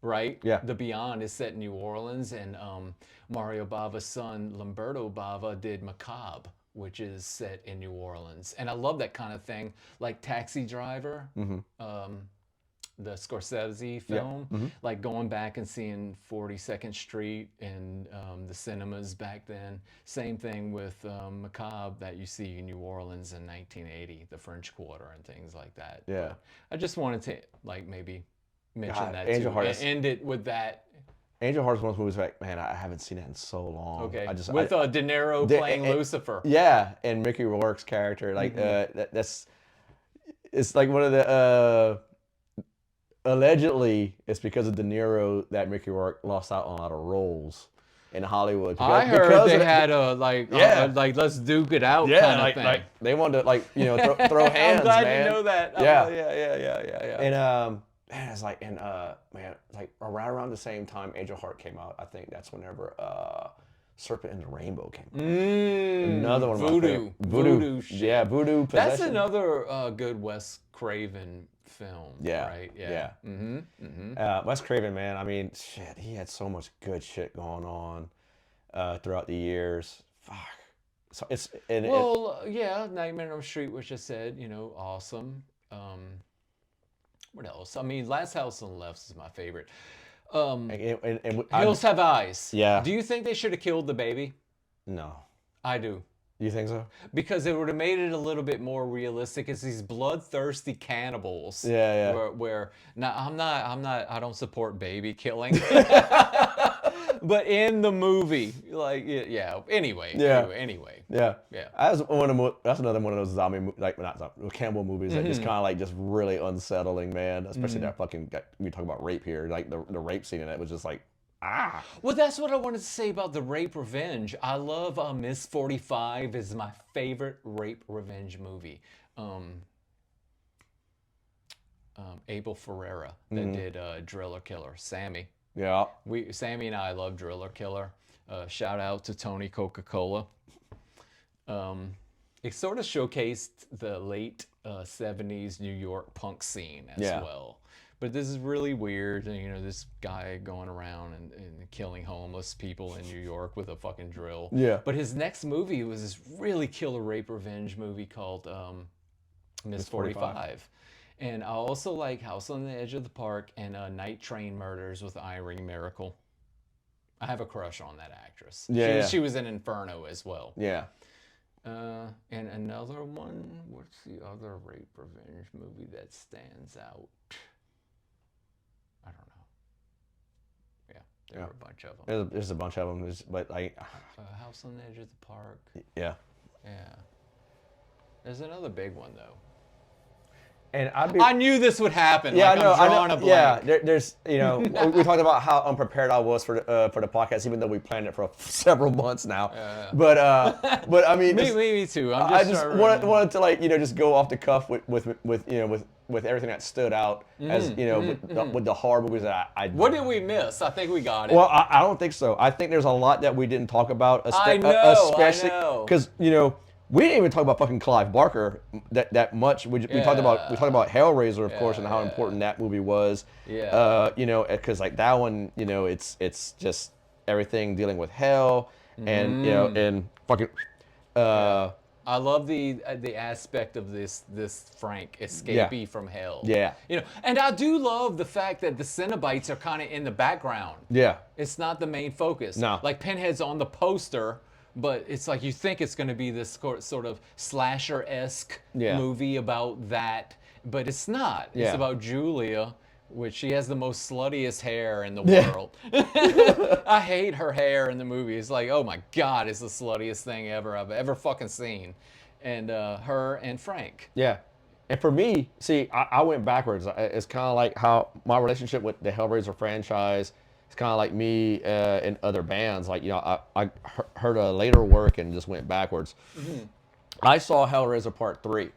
Right? Yeah. The Beyond is set in New Orleans, and Mario Bava's son, Lamberto Bava, did Macabre, which is set in New Orleans. And I love that kind of thing, like Taxi Driver, the Scorsese film, like going back and seeing 42nd Street and the cinemas back then. Same thing with Macabre that you see in New Orleans in 1980, the French Quarter and things like that. Yeah. But I just wanted to like maybe mention that Angel too. Heart And end it with that. Angel Heart's one of those movies like, man, I haven't seen it in so long. Okay. With De Niro playing Lucifer. Yeah, and Mickey Rourke's character, like it's like one of the allegedly it's because of De Niro that Mickey Rourke lost out on a lot of roles in Hollywood. I heard they had a like let's duke it out kind of thing. Like they wanted to throw hands. I'm glad man. you know that. Yeah. Yeah. And man, it's like like around the same time Angel Heart came out, I think that's whenever Serpent and the Rainbow came out. Another one of my favorite. Voodoo shit. Yeah, Voodoo Possession. That's another good Wes Craven film. Yeah. Right? Yeah. Wes Craven, man, I mean, shit, he had so much good shit going on throughout the years. Fuck. So it's yeah, Nightmare on Elm Street, which I said, awesome. What else? I mean, Last House on the Left is my favorite. Hills Have Eyes. Yeah. Do you think they should have killed the baby? No. I do. You think so? Because it would have made it a little bit more realistic. It's these bloodthirsty cannibals. Yeah. Where now I don't support baby killing. but in the movie, like yeah. Anyway, Yeah. anyway. Yeah. Yeah. That's another one of those zombie, like not zombie, cannibal movies that Mm-hmm. just kind of like just really unsettling, man. Especially that fucking. We talk about rape here, like the rape scene in it was just like ah. Well, that's what I wanted to say about the rape revenge. I love Miss 45 is my favorite rape revenge movie. Abel Ferreira that did Driller Killer. Sammy. Yeah. Sammy and I love Driller Killer. Shout out to Tony Coca-Cola. It sort of showcased the late 70s New York punk scene as well. But this is really weird. And, you know, this guy going around and killing homeless people in New York with a fucking drill. Yeah. But his next movie was this really killer rape revenge movie called Miss 45. And I also like House on the Edge of the Park and Night Train Murders with Irene Miracle. I have a crush on that actress. Yeah, She was in Inferno as well. Yeah. And another one, what's the other rape revenge movie that stands out? I don't know. Yeah, there are a bunch of them. There's a bunch of them, but like House on the Edge of the Park. yeah. Yeah. There's another big one though. And I knew this would happen. Yeah, like, I'm drawing a blank. Yeah, there's you know we talked about how unprepared I was for the podcast, even though we planned it for several months now. But I mean, me too. I just wanted to like just go off the cuff with everything that stood out as with the horror movies that I. What did we miss? I think we got it. Well, I don't think so. I think there's a lot that we didn't talk about, especially because we didn't even talk about fucking Clive Barker that much. We talked about Hellraiser, of course, and how important that movie was. Yeah. Because like that one, it's just everything dealing with hell, and and fucking. I love the aspect of this Frank escapee from hell. Yeah. And I do love the fact that the Cenobites are kind of in the background. Yeah. It's not the main focus. No. Like Pinhead's on the poster, but it's like you think it's going to be this sort of slasher-esque movie about that, but it's not. It's about Julia, which she has the most sluttiest hair in the world. I hate her hair in the movie. It's like, oh my God, it's the sluttiest thing I've ever fucking seen. And her and Frank. Yeah. And for me, see, I went backwards. It's kind of like how my relationship with the Hellraiser franchise, it's kind of like me in other bands. Like, I heard a later work and just went backwards. Mm-hmm. I saw Hellraiser Part 3.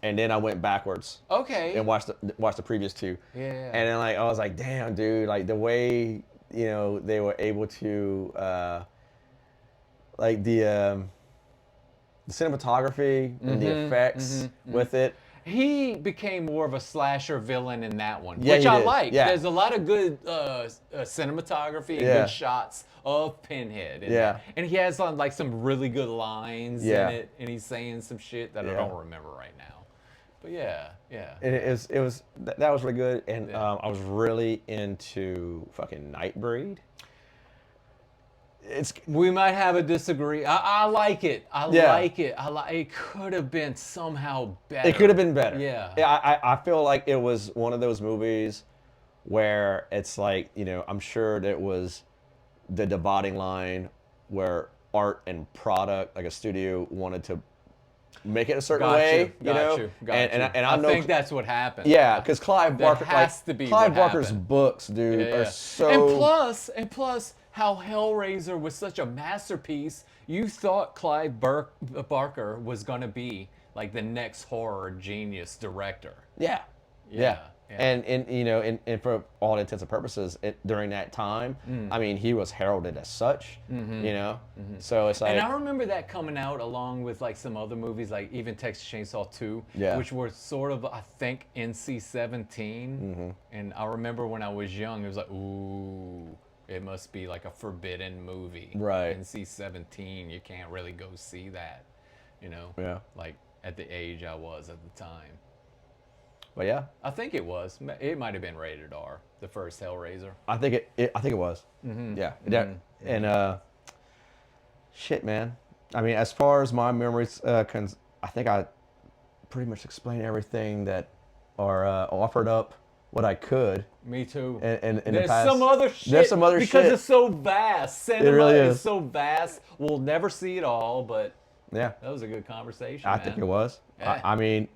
And then I went backwards. Okay. And watched the previous two. Yeah. And then I was like, damn, dude, like the way they were able to like the cinematography and the effects with it. He became more of a slasher villain in that one, Yeah, which he I did. like. Yeah. There's a lot of good cinematography and good shots of Pinhead. And he has like some really good lines in it, and he's saying some shit that I don't remember right now. But yeah. And it was that was really good, and I was really into fucking Nightbreed. We might have a disagree. I like it. I like it. It could have been somehow better. It could have been better. Yeah. I feel like it was one of those movies where it's like, I'm sure that was the dividing line where art and product, like a studio wanted to make it a certain way, Got you. And I know, think that's what happened. Yeah, because Clive Barker, Clive Barker's happened. books, dude, are so. And plus, how Hellraiser was such a masterpiece. You thought Clive Barker was gonna be like the next horror genius director. Yeah. And for all intents and purposes, during that time, I mean, he was heralded as such. So it's like. And I remember that coming out along with like some other movies, like even Texas Chainsaw 2, which were sort of, I think, NC-17. And I remember when I was young, it was like, ooh, it must be like a forbidden movie. Right. NC-17, you can't really go see that. Yeah. Like at the age I was at the time. But yeah, I think it was. It might have been rated R, the first Hellraiser. I think it was. Yeah. And shit, man. I mean, as far as my memories, I think I pretty much explained everything that are offered up what I could. Me too. And in the there's past, some other shit. there's some other because shit. it's so vast. Cinema really is is. so vast. We'll never see it all, but Yeah, that was a good conversation. I man. think it was. Yeah. I mean,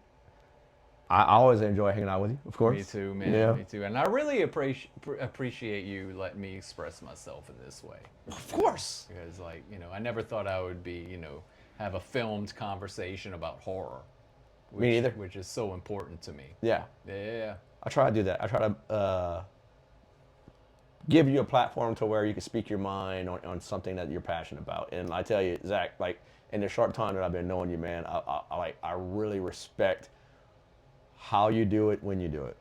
I always enjoy hanging out with you, of course. Me too, man. Yeah. Me too. And I really appreciate you letting me express myself in this way. Of course. Because, like, you know, I never thought I would be, you know, have a filmed conversation about horror. Me neither. Which is so important to me. Yeah. Yeah. I try to do that. I try to give you a platform to where you can speak your mind on something that you're passionate about. And I tell you, Zach, like in the short time that I've been knowing you, man, I really respect how you do it when you do it.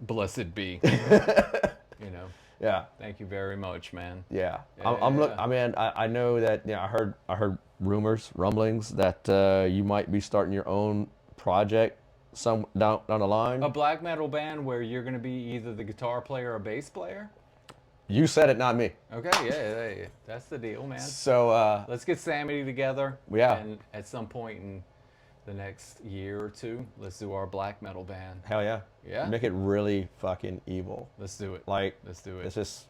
Blessed be. You know. Yeah. Thank you very much, man. Yeah. Yeah. I mean, I know that. You know, I heard rumblings that you might be starting your own project some down the line. A black metal band where you're going to be either the guitar player or bass player? You said it, not me. Okay, yeah, that's the deal, man. So Let's get Sammy together. Yeah. And at some point in the next year or two, let's do our black metal band. hell yeah. Yeah? Make it really fucking evil. Let's do it. Like, Let's do it. it's just,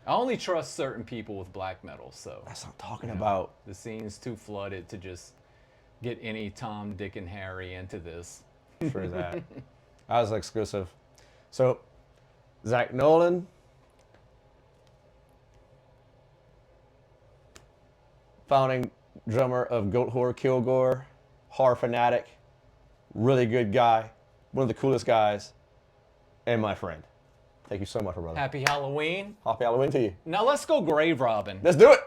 I only trust certain people with black metal, so that's what I'm talking about. the scene's too flooded to just get any Tom, Dick, and Harry into this. For that. That was exclusive. So, Zak Nolan, founding drummer of Goat Horror Kilgore, horror fanatic, really good guy, one of the coolest guys, and my friend. Thank you so much, brother. Happy Halloween. Happy Halloween to you. Now let's go grave robbing. Let's do it.